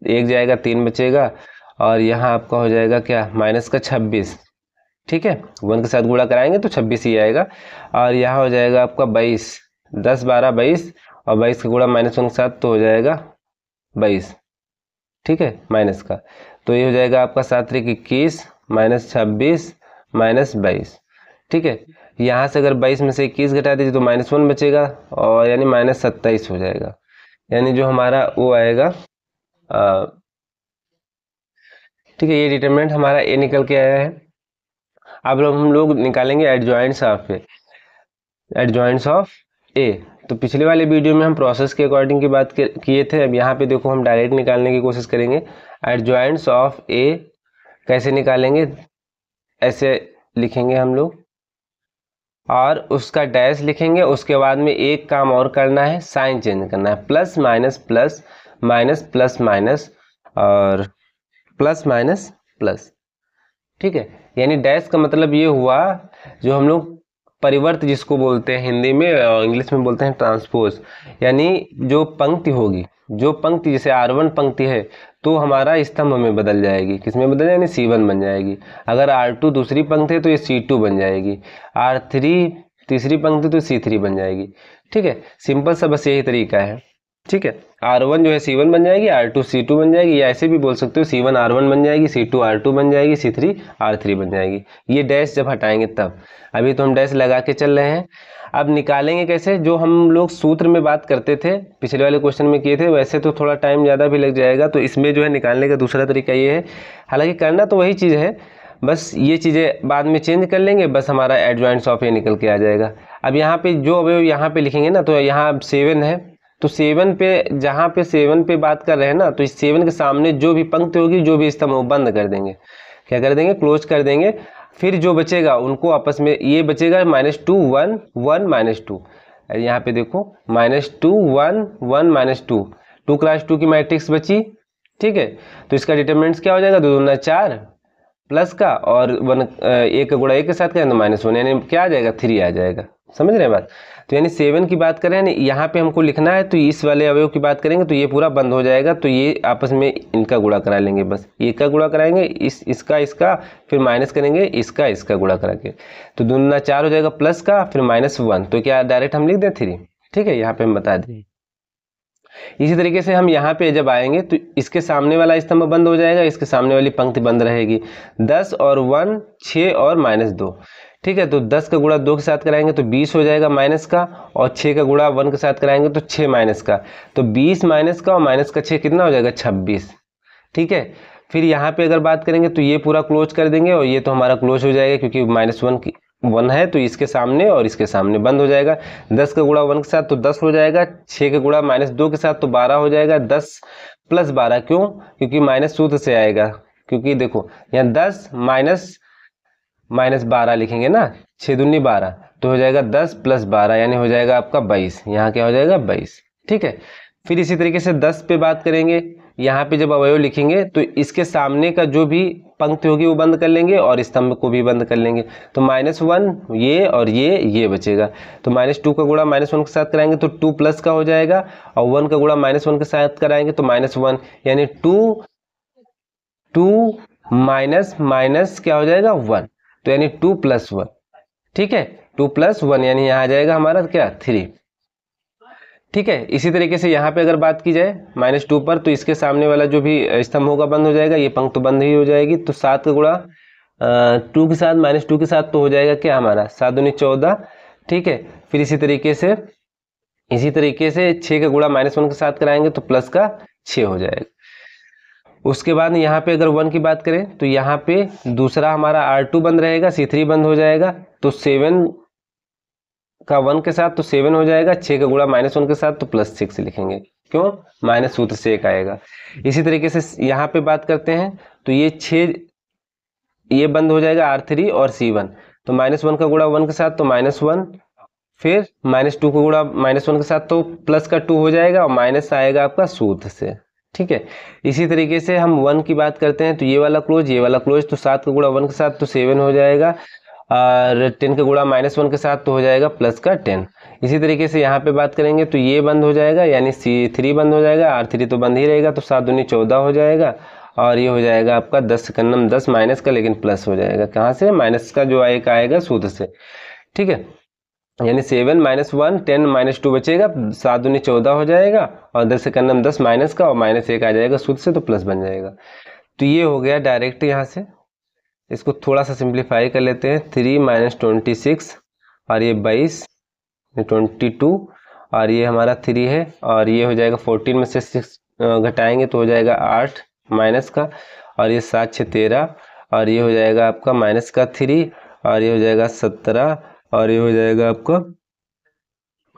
S1: 1 जाएगा, 3 बचेगा, और यहाँ आपका हो जाएगा क्या, माइनस का 26। ठीक है, 1 के साथ गुणा कराएंगे तो 26 ही आएगा, और यहाँ हो जाएगा आपका 22, 10 12 22, और 22 का गुणा -1 के साथ तो हो जाएगा 22। ठीक है, माइनस का, तो ये हो जाएगा आपका 7 3 21 -26 -22। ठीक है, यहाँ से अगर 22 में से 21 घटा दीजिए तो -1 बचेगा, और यानी -27 हो जाएगा, यानी जो हमारा वो आएगा। ठीक है, ये डिटरमिनेंट हमारा ए निकल के आया है। अब हम लोग निकालेंगे एडजॉइंट्स ऑफ ए, तो पिछले वाले वीडियो में हम प्रोसेस के अकॉर्डिंग की बात किए थे। अब यहाँ पे देखो हम डायरेक्ट निकालने की कोशिश करेंगे। एडजॉइंट्स ऑफ ए कैसे निकालेंगे, ऐसे लिखेंगे हम लोग और उसका डैश लिखेंगे। उसके बाद में एक काम और करना है, साइन चेंज करना है, plus minus plus minus plus minus और प्लस माइनस प्लस। ठीक है, यानी डैश का मतलब ये हुआ जो हम लोग परिवर्त जिसको बोलते हैं हिंदी में और इंग्लिश में बोलते हैं ट्रांसपोज, यानी जो पंक्ति होगी, जो पंक्ति जैसे R1 पंक्ति है तो हमारा स्तंभ में बदल जाएगी, किसमें बदल जाएगी, C1 बन जाएगी। अगर R2 दूसरी पंक्ति है तो ये C2 बन जाएगी, R3 तीसरी पंक्ति तो C3 बन जाएगी। ठीक है, सिंपल सा बस यही तरीका है। ठीक है, R1 जो है C1 बन जाएगी, R2 C2 बन जाएगी, या ऐसे भी बोल सकते हो C1 R1 बन जाएगी, C2 R2 बन जाएगी, C3 R3 बन जाएगी। ये डैश जब हटाएंगे तब, अभी तो हम डैश लगा के चल रहे हैं। अब निकालेंगे कैसे, जो हम लोग सूत्र में बात करते थे पिछले वाले क्वेश्चन में किए थे, वैसे तो थोड़ा टाइम ज़्यादा भी लग जाएगा। तो इसमें जो है निकालने का दूसरा तरीका ये है, हालांकि करना तो वही चीज़ है, बस ये चीज़ें बाद में चेंज कर लेंगे, बस हमारा एडजॉइंट्स ऑफ ए निकल के आ जाएगा। अब यहाँ पे जो अवयव यहाँ पे लिखेंगे ना, तो यहाँ 7 है, तो 7 पे जहाँ पे 7 पे बात कर रहे हैं ना, तो इस 7 के सामने जो भी पंक्ति होगी, जो भी स्तंभ वो बंद कर देंगे। क्या कर देंगे, क्लोज कर देंगे। फिर जो बचेगा उनको आपस में, ये बचेगा -2 1 1 -2। यहाँ पे देखो -2 1 1 -2, 2 क्रॉस 2 की मैट्रिक्स बची। ठीक है, तो इसका डिटरमिनेंट्स क्या हो जाएगा, 2 दूना 4 प्लस का और 1 1 का गुणा 1 के साथ करें तो -1, यानी क्या आ जाएगा, 3 आ जाएगा। समझ रहे हैं बात। तो यानी 7 की बात करें ना, यहाँ पे हमको लिखना है, तो इस वाले अवयव की बात करेंगे तो ये पूरा बंद हो जाएगा। तो ये आपस में इनका गुणा करा लेंगे, बस एक का गुणा कराएंगे, इसका फिर माइनस करेंगे, इसका गुणा करा के, तो 2 दूना 4 हो जाएगा प्लस का फिर -1, तो क्या डायरेक्ट हम लिख दें 3। ठीक है, यहाँ पे हम बता दें। इसी तरीके से हम यहाँ पे जब आएंगे तो इसके सामने वाला स्तंभ बंद हो जाएगा, इसके सामने वाली पंक्ति बंद रहेगी। 10 और 1 6 और -2। ठीक है, तो 10 का गुणा 2 के साथ कराएंगे तो 20 हो जाएगा माइनस का, और 6 का गुणा 1 के साथ कराएंगे तो 6 माइनस का, तो 20 माइनस का और माइनस का 6 कितना हो जाएगा, 26। ठीक है, फिर यहाँ पे अगर बात करेंगे तो ये पूरा क्लोज कर देंगे, और ये तो हमारा क्लोज हो जाएगा क्योंकि -1 है, तो इसके सामने और इसके सामने बंद हो जाएगा। 10 का गुणा 1 के साथ तो 10 हो जाएगा, 6 का गुणा -2 के साथ तो 12 हो जाएगा, 10 + 12, क्यों, क्योंकि माइनस सूत्र से आएगा, क्योंकि देखो यहाँ 10 -12 लिखेंगे ना, 6 दूनी 12, तो हो जाएगा 10 + 12, यानी हो जाएगा आपका 22। यहाँ क्या हो जाएगा, 22। ठीक है, फिर इसी तरीके से 10 पे बात करेंगे, यहाँ पे जब अवयव लिखेंगे तो इसके सामने का जो भी पंक्ति होगी वो बंद कर लेंगे और स्तंभ को भी बंद कर लेंगे। तो -1 ये और ये बचेगा, तो -2 का गुणा -1 के साथ कराएंगे तो 2 प्लस का हो जाएगा, और 1 का गुणा -1 के साथ कराएंगे तो -1, यानी 2 माइनस क्या हो जाएगा, 1, तो यानी 2 + 1। ठीक है, 2 + 1 यानी यहाँ आ जाएगा हमारा क्या, 3। ठीक है, इसी तरीके से यहाँ पे अगर बात की जाए -2 पर, तो इसके सामने वाला जो भी स्तंभ होगा बंद हो जाएगा, ये पंक्ति तो बंद ही हो जाएगी। तो 7 का गुणा 2 के साथ -2 के साथ तो हो जाएगा क्या हमारा, 7 दूनी 14। ठीक है, फिर इसी तरीके से 6 का गुणा -1 के साथ कराएंगे तो प्लस का 6 हो जाएगा। उसके बाद यहाँ पे अगर 1 की बात करें तो यहाँ पे दूसरा हमारा R2 बंद रहेगा, C3 बंद हो जाएगा, तो 7 का 1 के साथ तो 7 हो जाएगा, 6 का गुणा -1 के साथ तो +6 लिखेंगे, क्यों, माइनस सूत्र से 1 आएगा। इसी तरीके से यहाँ पे बात करते हैं तो ये 6 ये बंद हो जाएगा, R3 और C1, तो -1 का गुणा 1 के साथ तो -1, फिर -2 का गुणा -1 के साथ तो प्लस का 2 हो जाएगा, और माइनस आएगा आपका सूत्र से। ठीक है, इसी तरीके से हम 1 की बात करते हैं तो ये वाला क्लोज, ये वाला क्लोज, तो 7 का गुणा 1 के साथ तो 7 हो जाएगा, और 10 का गुणा -1 के साथ तो हो जाएगा प्लस का 10। इसी तरीके से यहाँ पे बात करेंगे तो ये बंद हो जाएगा, यानी C3 बंद हो जाएगा, R3 तो बंद ही रहेगा, तो 7 दूनी 14 हो जाएगा, और ये हो जाएगा आपका 10 कन्नम 10 माइनस का, लेकिन प्लस हो जाएगा, कहाँ से, माइनस का जो आएगा सूत्र से। ठीक है, यानी 7 -1 10 -2 बचेगा, 7 दूनी 14 हो जाएगा, और 10 से कन्नम 10 माइनस का, और -1 आ जाएगा सूत्र से, तो प्लस बन जाएगा। तो ये हो गया डायरेक्ट यहाँ से। इसको थोड़ा सा सिंप्लीफाई कर लेते हैं, 3 - 26, और ये 22 22, और ये हमारा 3 है, और ये हो जाएगा 14 में से 6 घटाएंगे तो हो जाएगा 8 माइनस का, और ये 7 6 13, और ये हो जाएगा आपका माइनस का 3, और ये हो जाएगा 17, और ये हो जाएगा आपका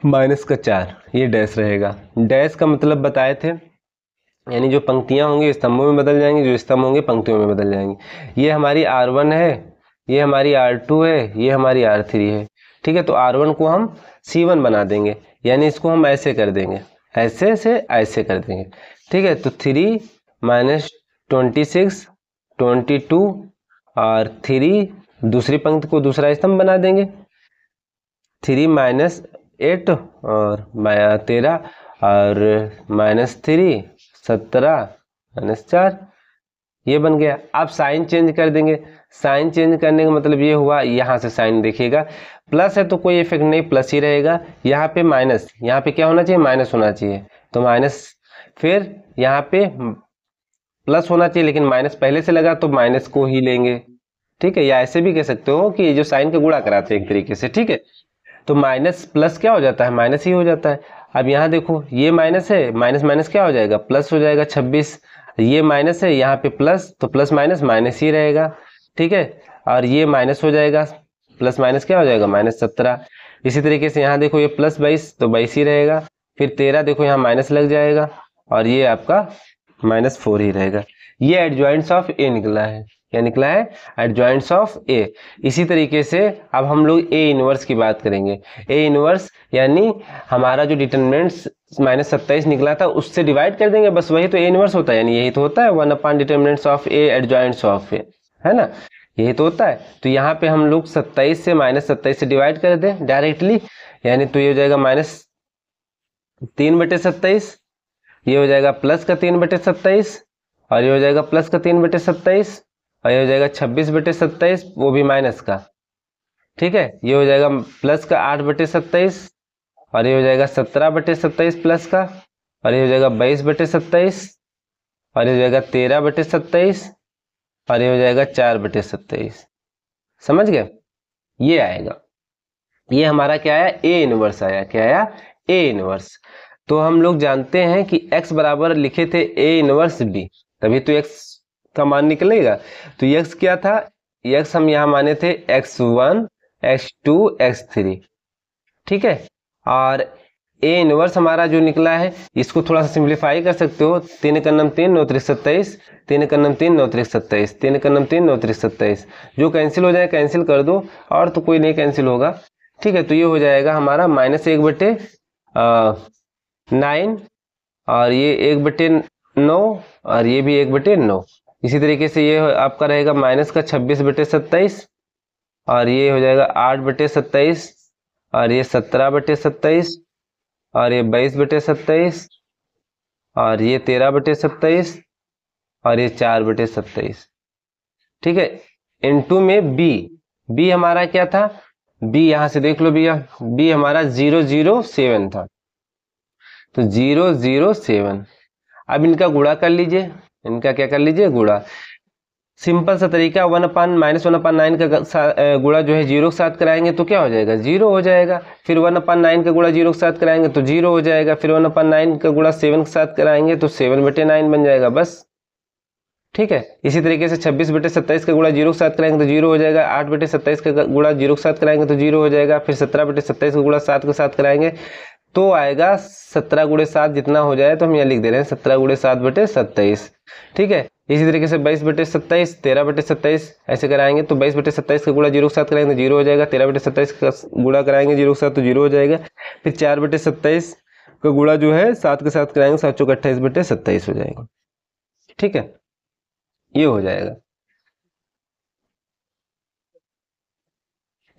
S1: माइनस का 4, ये डैश रहेगा। डैश का मतलब बताए थे, यानी जो पंक्तियां होंगी स्तंभों में बदल जाएंगी, जो स्तंभ होंगे पंक्तियों में बदल जाएंगी। ये हमारी R1 है, ये हमारी R2 है, ये हमारी R3 है। ठीक है, तो R1 को हम C1 बना देंगे, यानी इसको हम ऐसे कर देंगे, ऐसे से ऐसे कर देंगे। ठीक है, तो 3 माइनस 26 22 और 3, दूसरी पंक्ति को दूसरा स्तंभ बना देंगे। 3 माइनस 8 और 13 और माइनस 3 17 माइनस 4, ये बन गया। अब साइन चेंज कर देंगे। साइन चेंज करने का मतलब ये हुआ, यहाँ से साइन देखिएगा प्लस है तो कोई इफेक्ट नहीं, प्लस ही रहेगा। यहाँ पे माइनस, यहाँ पे क्या होना चाहिए, माइनस होना चाहिए, तो माइनस। फिर यहाँ पे प्लस होना चाहिए लेकिन माइनस पहले से लगा तो माइनस को ही लेंगे। ठीक है, या ऐसे भी कह सकते हो कि जो साइन का गुणा कराते हैं एक तरीके से। ठीक है, तो माइनस प्लस क्या हो जाता है, माइनस ही हो जाता है। अब यहाँ देखो ये माइनस है, माइनस माइनस क्या हो जाएगा, प्लस हो जाएगा 26। ये माइनस है, यहाँ पे प्लस, तो प्लस माइनस माइनस ही रहेगा। ठीक है, और ये माइनस हो जाएगा, प्लस माइनस क्या हो जाएगा, माइनस 17। इसी तरीके से यहाँ देखो ये प्लस 22 तो 22 ही रहेगा। फिर 13 देखो यहाँ माइनस लग जाएगा और ये आपका माइनस 4 ही रहेगा। ये एडजॉइंट्स ऑफ ए निकला है। क्या निकला है, एडजॉइंट्स ऑफ ए। इसी तरीके से अब हम लोग ए इनवर्स की बात करेंगे। ए इनवर्स यानी हमारा जो डिटरमिनेंट्स माइनस 27 निकला था उससे डिवाइड कर देंगे, बस वही तो ए इनवर्स होता है। यानी यही तो होता है 1 डिटरमिनेंट्स ऑफ ए एडजॉइंट्स ऑफ ए, है ना, यही तो होता है। तो यहाँ पे हम लोग 27 से माइनस 27 से डिवाइड कर दें डायरेक्टली, यानी तो ये हो जाएगा माइनस 3/27, ये हो जाएगा प्लस का 3/27 और ये हो जाएगा प्लस का 3/27 और ये हो जाएगा 26/27, वो भी माइनस का। ठीक है, ये हो जाएगा प्लस का 8/27 और ये हो जाएगा 17/27 प्लस का, और ये हो जाएगा 22/27 और ये हो जाएगा 13/27 और ये हो जाएगा 4/27। समझ गए, ये आएगा। ये हमारा क्या आया, ए इनवर्स आया। क्या आया, ए इनवर्स। तो हम लोग जानते हैं कि x बराबर लिखे थे ए इनवर्स बी, तभी तो x का मान निकलेगा। तो x क्या था, x हम यहाँ माने थे x1 x2 x3। ठीक है, और ए इनवर्स हमारा जो निकला है इसको थोड़ा सा सिंप्लीफाई कर सकते हो। 3 का नम 3 9 3 27, 3 का नम 3 9 3 27, 3 का नम 3 9 3 27, जो कैंसिल हो जाए कैंसिल कर दो, और तो कोई नहीं कैंसिल होगा। ठीक है, तो ये हो जाएगा हमारा -1/9 और ये 1/9 और ये भी 1/9। इसी तरीके से ये आपका रहेगा माइनस का 26/27 और ये हो जाएगा 8/27 और ये 17/27 और ये 22/27 और ये 13/27 और ये 4/27। ठीक है, इनटू में बी हमारा क्या था, बी यहां से देख लो भैया, बी हमारा 007 था, तो 007। अब इनका गुणा कर लीजिए, इनका क्या कर लीजिए, गुणा। सिंपल सा तरीका, 1/-1/9 का गुणा जो है 0 के साथ कराएंगे तो क्या हो जाएगा, 0 हो जाएगा। फिर 1/9 का गुणा 0 के साथ कराएंगे तो 0 हो जाएगा। फिर 1/9 का गुणा 7 के साथ कराएंगे तो 7/9 बन जाएगा, बस। ठीक है, इसी तरीके से 26/27 का गुणा 0 के साथ कराएंगे तो 0 हो जाएगा। 8/27 का गुणा 0 के साथ कराएंगे तो 0 हो जाएगा। फिर 17/27 का गुणा 7 के साथ कराएंगे तो आएगा 17 × 7 जितना हो जाए, तो हम यहाँ लिख दे रहे हैं 17 × 7/27। ठीक है, इसी तरीके से 22/27, 13/27 ऐसे कराएंगे तो 22/27 का गुणा 0 के साथ कराएंगे तो 0 हो जाएगा। 13/27 का गुणा कराएंगे 0 के साथ तो 0 हो जाएगा। फिर 4/27 का गुणा जो है 7 के साथ कराएंगे, 7 × 28/27 हो जाएगा। ठीक है, ये हो जाएगा।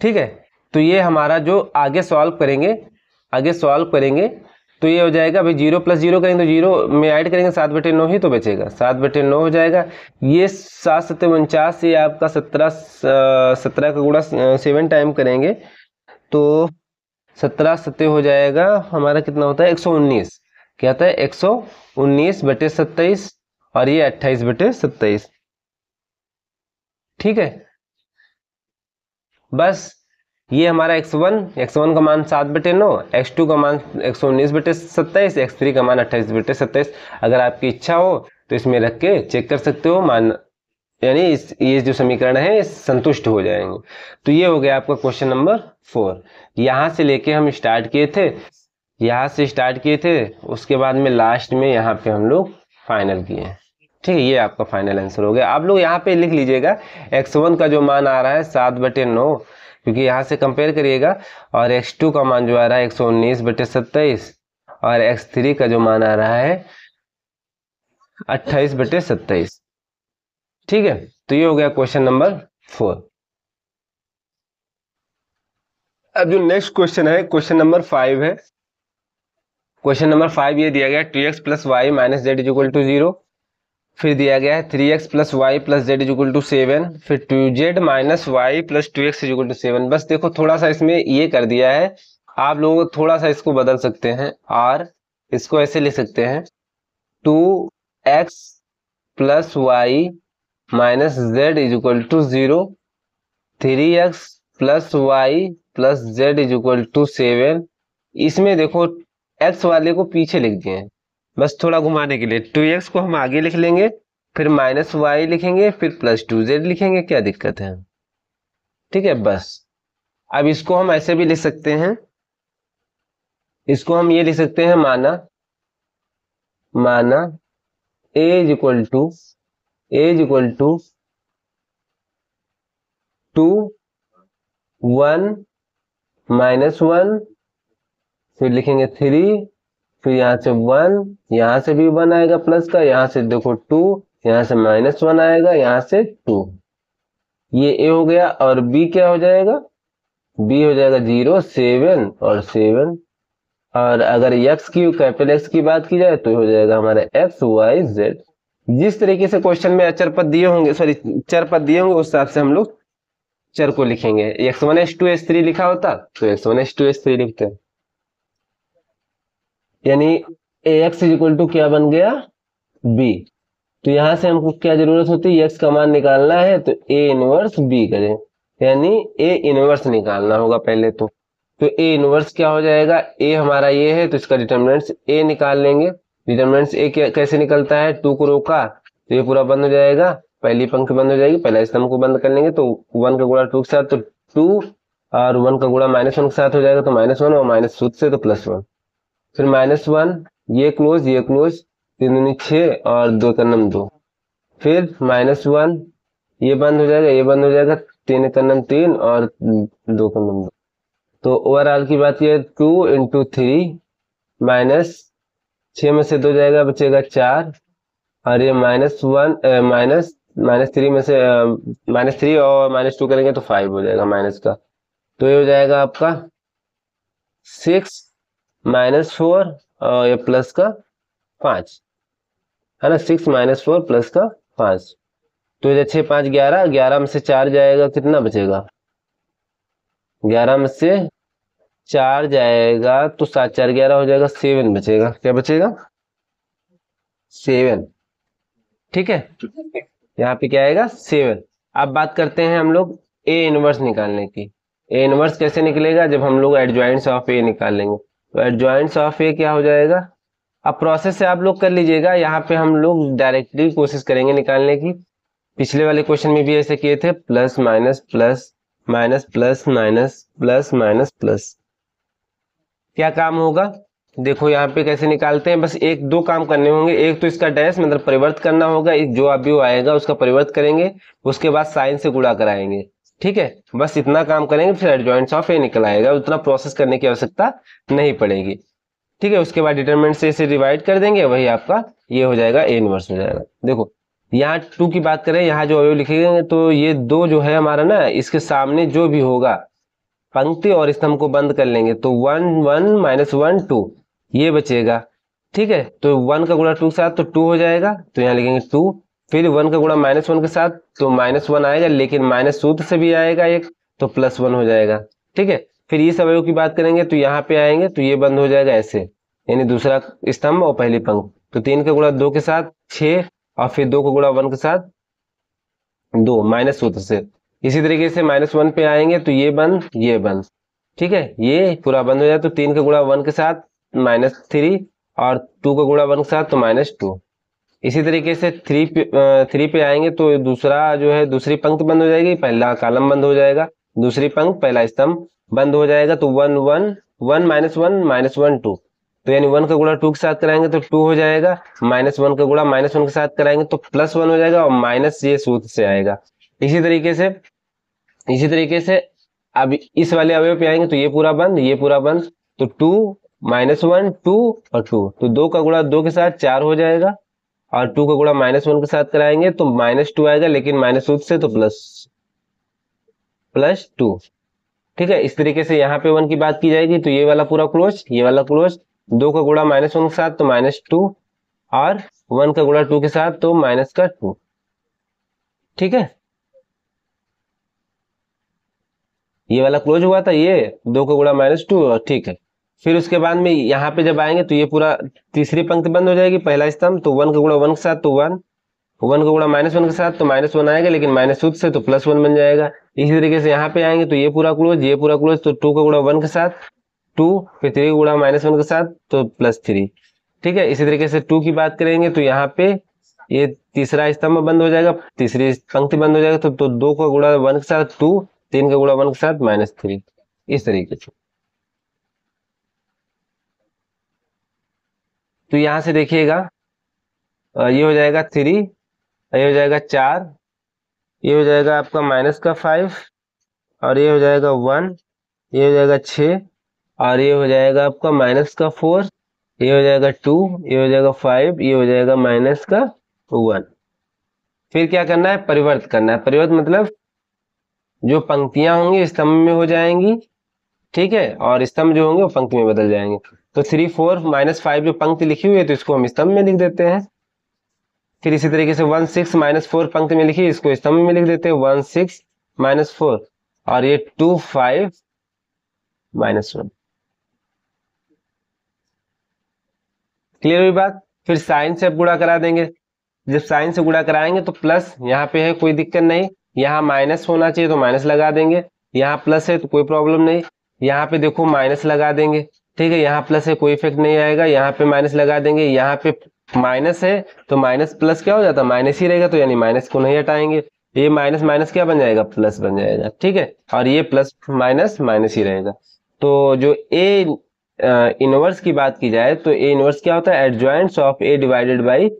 S1: ठीक है, तो ये हमारा जो आगे सॉल्व करेंगे तो ये हो जाएगा भाई 0 + 0 करेंगे तो 0 में ऐड करेंगे 7/9 ही तो बचेगा, 7/9 हो जाएगा। ये 7 × 7 = 49, ये आपका 17 का गुणा 7 टाइम करेंगे तो 17 × 7 हो जाएगा हमारा, कितना होता है 119। क्या होता है 119/27 और ये 28/27। ठीक है, बस ये हमारा x1 का मान 7/9, x2 का मान 119/27, x3 का मान 28/27। अगर आपकी इच्छा हो तो इसमें रख के चेक कर सकते हो मान यानी ये जो समीकरण है संतुष्ट हो जाएंगे। तो ये हो गया आपका क्वेश्चन नंबर 4। यहाँ से लेके हम स्टार्ट किए थे, उसके बाद में लास्ट में यहाँ पे हम लोग फाइनल किए। ठीक है, ये आपका फाइनल आंसर हो गया। आप लोग यहाँ पे लिख लीजिएगा x1 का जो मान आ रहा है 7/9, क्योंकि यहाँ से कंपेयर करिएगा, और x2 का मान जो आ रहा है 119/27, और x3 का जो मान आ रहा है 28/27। ठीक है, तो ये हो गया क्वेश्चन नंबर 4। अब जो नेक्स्ट क्वेश्चन है क्वेश्चन नंबर 5 है। क्वेश्चन नंबर 5 ये दिया गया 2x + y - z = 0, फिर दिया गया है 3x + y + z = 7, फिर 2z - y + 2x = 7। बस देखो थोड़ा सा इसमें ये कर दिया है, आप लोग थोड़ा सा इसको बदल सकते हैं, और इसको ऐसे लिख सकते हैं 2x + y - z = 0, 3x + y + z = 7। इसमें देखो x वाले को पीछे लिख दिए हैं, बस थोड़ा घुमाने के लिए। 2x को हम आगे लिख लेंगे, फिर -y लिखेंगे, फिर +2z लिखेंगे, क्या दिक्कत है। ठीक है, बस अब इसको हम ऐसे भी लिख सकते हैं, इसको हम ये लिख सकते हैं माना a = 2 1 -1, फिर लिखेंगे 3, फिर यहाँ से 1, यहाँ से भी 1 आएगा प्लस का, यहाँ से देखो 2, यहाँ से -1 आएगा, यहाँ से 2। ये a हो गया, और b क्या हो जाएगा, b हो जाएगा 0 7 और 7। और अगर x की कैपिटल X की बात की जाए तो हो जाएगा हमारा x y z। जिस तरीके से क्वेश्चन में अचर पद दिए होंगे, सॉरी चर पद दिए होंगे, उस हिसाब से हम लोग चर को लिखेंगे। x1 x2 x3 लिखा होता तो x1 x2 x3 लिखते हैं, यानी ax = क्या बन गया, b। तो यहां से हमको क्या जरूरत होती है, x का मान निकालना है तो a इनवर्स b करें, यानी a इनवर्स निकालना होगा पहले तो a इनवर्स क्या हो जाएगा, a हमारा ये है तो इसका डिटर्मिनेंट्स a निकाल लेंगे। डिटर्मिनेंट्स a कैसे निकलता है, 2 को रोका तो ये पूरा बंद हो जाएगा, पहली पंक्ति बंद हो जाएगी, पहला स्तंभ को बंद कर लेंगे तो 1 का गुणा 2 के साथ तो 2, और 1 का गुणा -1 के साथ हो जाएगा तो -1, और माइनस सूत्र से तो +1, फिर -1, ये क्लोज 3 दूनी 6 और 2 का नम 2, फिर -1, ये बंद हो जाएगा, ये बंद हो जाएगा, 3 का नम 3 और 2 का नम 2। तो ओवरऑल की बात ये 2 × 3 -6 में से 2 जाएगा, बचेगा 4, और ये -3 में से -3 और -2 करेंगे तो 5 हो जाएगा माइनस का। तो ये हो जाएगा आपका 6 -4 और ये प्लस का 5 है ना, 6 -4 प्लस का 5। तो ये 6 5 11, 11 में से 4 जाएगा, कितना बचेगा, 11 में से 4 जाएगा तो 7 4 11 हो जाएगा, 7 बचेगा, क्या बचेगा 7। ठीक है, यहाँ पे क्या आएगा 7। अब बात करते हैं हम लोग a इनवर्स निकालने की। a इनवर्स कैसे निकलेगा, जब हम लोग एडजॉइंट्स ऑफ a निकाल लेंगे तो एडजॉइंट्स ऑफ a क्या हो जाएगा। अब प्रोसेस से आप लोग कर लीजिएगा, यहाँ पे हम लोग डायरेक्टली कोशिश करेंगे निकालने की। पिछले वाले क्वेश्चन में भी ऐसे किए थे, plus minus plus minus plus minus plus minus plus. क्या काम होगा, देखो यहाँ पे कैसे निकालते हैं, बस 1 2 काम करने होंगे। एक तो इसका डैश मतलब परिवर्त करना होगा, एक जो अभी आएगा उसका परिवर्त करेंगे, उसके बाद साइन से गुणा कराएंगे। ठीक है, बस इतना काम करेंगे, फिर एडजॉइंट्स ऑफ ए निकल आएगा, उतना प्रोसेस करने की आवश्यकता नहीं पड़ेगी। ठीक है, उसके बाद डिटरमिनेंट से इसे डिवाइड कर देंगे, वही आपका ये हो जाएगा ए इनवर्स हो जाएगा। देखो यहाँ 2 की बात करें, यहाँ जो अवयव लिखेंगे तो ये 2 जो है हमारा ना, इसके सामने जो भी होगा पंक्ति और स्तंभ को बंद कर लेंगे तो 1 1 -1 2 ये बचेगा। ठीक है, तो 1 का गुणा 2 के साथ तो 2 हो जाएगा, तो यहाँ लिखेंगे 2, फिर 1 का गुणा -1 के साथ तो -1 आएगा, लेकिन माइनस सूत्र से भी आएगा एक तो +1 हो जाएगा। ठीक है, फिर इस अवयव की बात करेंगे तो यहाँ पे आएंगे तो ये बंद हो जाएगा ऐसे, यानी दूसरा स्तंभ और पहली पंक्ति, तो 3 का गुणा 2 के साथ 6, और फिर 2 का गुणा 1 के साथ 2 माइनस सूत्र से। इसी तरीके से -1 पे आएंगे तो ये बंद ये बंद। ठीक है, ये पूरा बंद हो जाए तो 3 का गुणा 1 के साथ -3 और 2 का गुणा 1 के साथ तो -2। इसी तरीके से थ्री पे आएंगे तो दूसरा जो है दूसरी पंक्ति बंद हो जाएगी, पहला कॉलम बंद हो जाएगा, दूसरी पंक्ति पहला स्तंभ बंद हो जाएगा। तो 1 1 1 -1 -1 2, तो यानी 1 का गुणा 2 के साथ कराएंगे तो 2 हो जाएगा, -1 का गुणा -1 के साथ कराएंगे तो +1 हो जाएगा, और माइनस ये सूत्र से आएगा। इसी तरीके से अब इस वाले अवयव पे आएंगे तो ये पूरा बंद, ये पूरा बंद, तो 2 -1 2 और 2, तो 2 का गुणा 2 के साथ 4 हो जाएगा, और 2 का गुणा -1 के साथ कराएंगे तो -2 आएगा, लेकिन माइनस सूत्र से तो +2। ठीक है, इस तरीके से यहाँ पे 1 की बात की जाएगी तो ये वाला पूरा क्लोज, ये वाला क्लोज, 2 का गुणा -1 के साथ तो -2, और 1 का गुणा 2 के साथ तो -2। ठीक है, ये वाला क्लोज हुआ था, ये 2 का गुणा -2, और ठीक है। फिर उसके बाद में यहाँ पे जब आएंगे तो ये पूरा तीसरी पंक्ति बंद हो जाएगी, पहला स्तंभ, तो 1 का गुणा 1 के साथ तो 1, 1 का गुणा -1 के साथ तो -1 आएगा, लेकिन माइनस सूत्र से तो +1 बन जाएगा। इसी तरीके से यहाँ पे आएंगे तो ये पूरा क्लोज, ये पूरा क्लोज, तो 2 का गुणा 1 के साथ 2, फिर 3 का गुणा -1 के साथ तो +3। ठीक है, इसी तरीके से 2 की बात करेंगे तो यहाँ पे ये तीसरा स्तंभ बंद हो जाएगा, तीसरी पंक्ति बंद हो जाएगा, तो 2 का गुणा 1 के साथ 2, 3 का गुणा 1 के साथ -3, इस तरीके से। तो यहाँ से देखिएगा ये हो जाएगा 3, ये हो जाएगा 4, ये हो जाएगा आपका -5, और ये हो जाएगा 1, ये हो जाएगा 6, और ये हो जाएगा आपका -4, ये हो जाएगा 2, ये हो जाएगा 5, ये हो जाएगा -1। फिर क्या करना है, परिवर्त करना है। परिवर्त मतलब जो पंक्तियां होंगी स्तंभ में हो जाएंगी, ठीक है, और स्तंभ जो होंगे वो पंक्ति में बदल जाएंगे। तो 3 4 -5 जो पंक्ति लिखी हुई है तो इसको हम स्तंभ में लिख देते हैं। फिर इसी तरीके से 1 6 -4 पंक्ति में लिखी, इसको स्तंभ में लिख देते हैं, 1 6 -4, और ये 2 5 -1। क्लियर हुई बात। फिर साइन से गुणा करा देंगे, जब साइन से गुणा कराएंगे तो प्लस यहाँ पे है, कोई दिक्कत नहीं, यहाँ माइनस होना चाहिए तो माइनस लगा देंगे, यहाँ प्लस है तो कोई प्रॉब्लम नहीं, यहाँ पे देखो माइनस लगा देंगे, ठीक है, यहाँ प्लस है कोई इफेक्ट नहीं आएगा, यहाँ पे माइनस लगा देंगे, यहाँ पे माइनस है तो माइनस प्लस क्या हो जाता है, माइनस ही रहेगा, तो यानी माइनस को नहीं हटाएंगे, ये माइनस माइनस क्या बन जाएगा, प्लस बन जाएगा। ठीक है, और ये प्लस माइनस माइनस ही रहेगा। तो जो ए इनवर्स की बात की जाए तो ए इनवर्स क्या होता है, adjoints of A divided by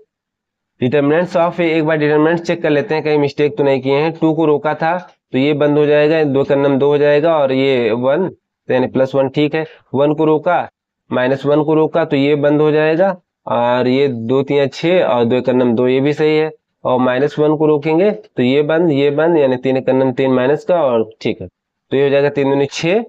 S1: determinants of A. एक बार डिटर्मिनेंट्स चेक कर लेते हैं कहीं मिस्टेक तो नहीं किए हैं। 2 को रोका था तो ये बंद हो जाएगा, 2 का नम 2 हो जाएगा, और ये 1 तो यानी +1, ठीक है। 1 को रोका, -1 को रोका तो ये बंद हो जाएगा, और ये 2 3 6 और 2 का नम 2, ये भी सही है। और -1 को रोकेंगे तो ये बंद यानी 3 का नम 3 माइनस का, और ठीक है, तो ये हो जाएगा 3 दूनी 6,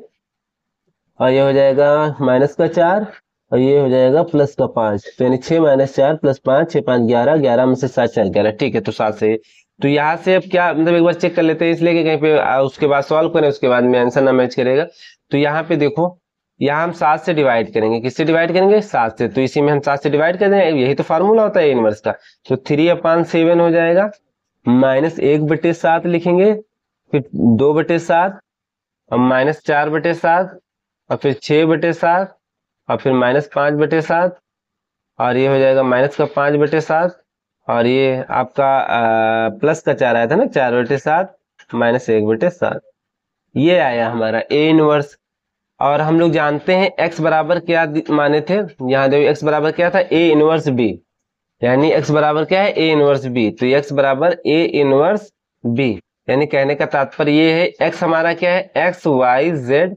S1: और ये हो जाएगा -4, और ये हो जाएगा +5, तो यानी 6 - 4 +5, 6 5 11, 11 में से 7 4 11, ठीक है, तो 7 से। तो यहाँ से अब क्या मतलब एक बार चेक कर लेते हैं, इसलिए कि कहीं पे उसके बाद सॉल्व करें, उसके बाद में आंसर ना मैच करेगा। तो यहाँ पे देखो, यहाँ हम 7 से डिवाइड करेंगे, किससे डिवाइड करेंगे, 7 से, तो इसी में हम 7 से डिवाइड कर देंगे, यही तो फार्मूला होता है इनवर्स का। तो 3/7 हो जाएगा, -1/7 लिखेंगे, फिर 2/7, और -4/7, और फिर 6/7, और फिर -5/7, और ये हो जाएगा -5/7, और ये आपका प्लस का 4 आया था ना, 4/7 -1/7, ये आया हमारा ए इनवर्स। और हम लोग जानते हैं x बराबर क्या माने थे, यहाँ देखो x बराबर क्या था, ए इनवर्स बी, यानी x बराबर क्या है, ए इनवर्स बी, तो x बराबर ए इनवर्स बी, यानी कहने का तात्पर्य ये है x हमारा क्या है, x y z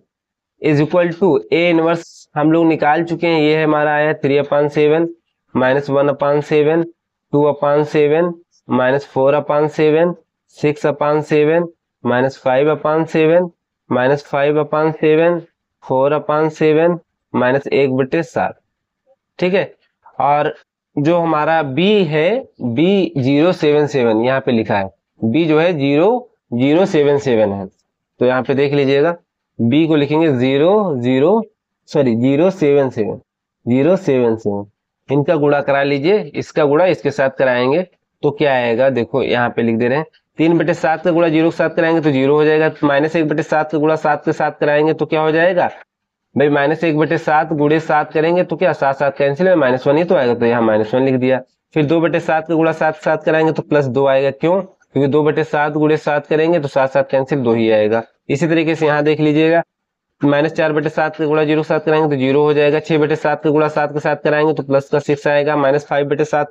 S1: is equal to a inverse हम लोग निकाल चुके हैं, ये है हमारा आया 3/7 -1/7 2/7 -4/7 6/7 -5/7 -5/7 4/7 -1/7, ठीक है। और जो हमारा b है, B077 यहाँ पे लिखा है, b जो है 077 है, तो यहाँ पे देख लीजिएगा, b को लिखेंगे 077, इनका गुणा करा लीजिए, इसका गुणा इसके साथ कराएंगे तो क्या आएगा, देखो यहाँ पे लिख दे रहे हैं, 3/7 का गुणा 0 के साथ कराएंगे तो 0 हो जाएगा, -1/7 का गुणा 7 के साथ कराएंगे तो क्या हो जाएगा भाई, -1/7 गुणे 7 करेंगे तो क्या 7 7 कैंसिल है, -1 ही तो आएगा, तो यहाँ -1 लिख दिया। फिर 2/7 का गुणा 7 के साथ कराएंगे तो +2 आएगा। क्यों? क्योंकि 2/7 गुणे 7 करेंगे तो 7 कैंसिल, 2 ही आएगा। इसी तरीके से यहाँ देख लीजिएगा, -4/7 का गुणा 0 के साथ कराएंगे तो 0 हो जाएगा। 6/7 का गुणा 7 के साथ कराएंगे तो +6 आएगा। -5/7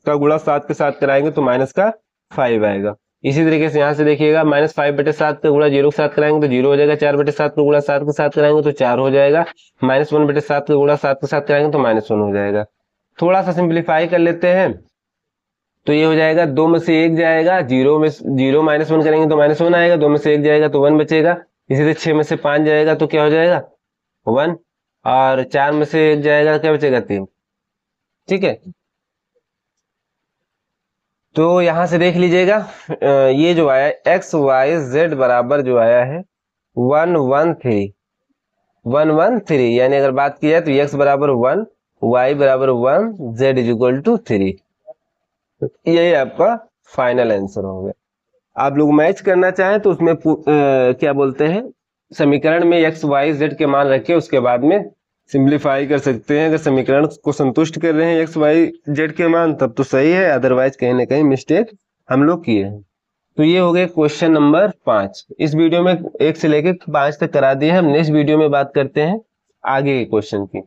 S1: का गुणा 7 के साथ कराएंगे तो -5 आएगा। इसी तरीके से यहाँ से देखिएगा, -5/7 का गुणा 0 के साथ कराएंगे तो 0 हो जाएगा। 4/7 का गुणा 7 के साथ कराएंगे तो 4 हो जाएगा। -1/7 का गुणा 7 के साथ कराएंगे तो -1 हो जाएगा। थोड़ा सा सिंप्लीफाई कर लेते हैं तो ये हो जाएगा, 2 में से 1 जाएगा, 0 में 0 -1 करेंगे तो -1 आएगा, 2 में से 1 जाएगा तो 1 बचेगा। इसी तरह 6 में से 5 जाएगा तो क्या हो जाएगा, 1, और 4 में से 1 जाएगा क्या बचेगा, 3। ठीक है, तो यहां से देख लीजिएगा, ये जो आया XYZ बराबर जो आया है 113 यानी अगर बात की जाए तो x बराबर 1, y बराबर 1, z इक्वल टू 3। यही आपका फाइनल आंसर हो गया। आप लोग मैच करना चाहें तो उसमें क्या बोलते हैं, समीकरण में XYZ के मान रख के उसके बाद में सिंप्लीफाई कर सकते हैं। अगर समीकरण को संतुष्ट कर रहे हैं XYZ के मान तब तो सही है, अदरवाइज कहीं ना कहीं मिस्टेक हम लोग किए हैं। तो ये हो गए क्वेश्चन नंबर 5। इस वीडियो में 1 से लेकर 5 तक करा दिए हैं। हम नेक्स्ट वीडियो में बात करते हैं आगे के क्वेश्चन की।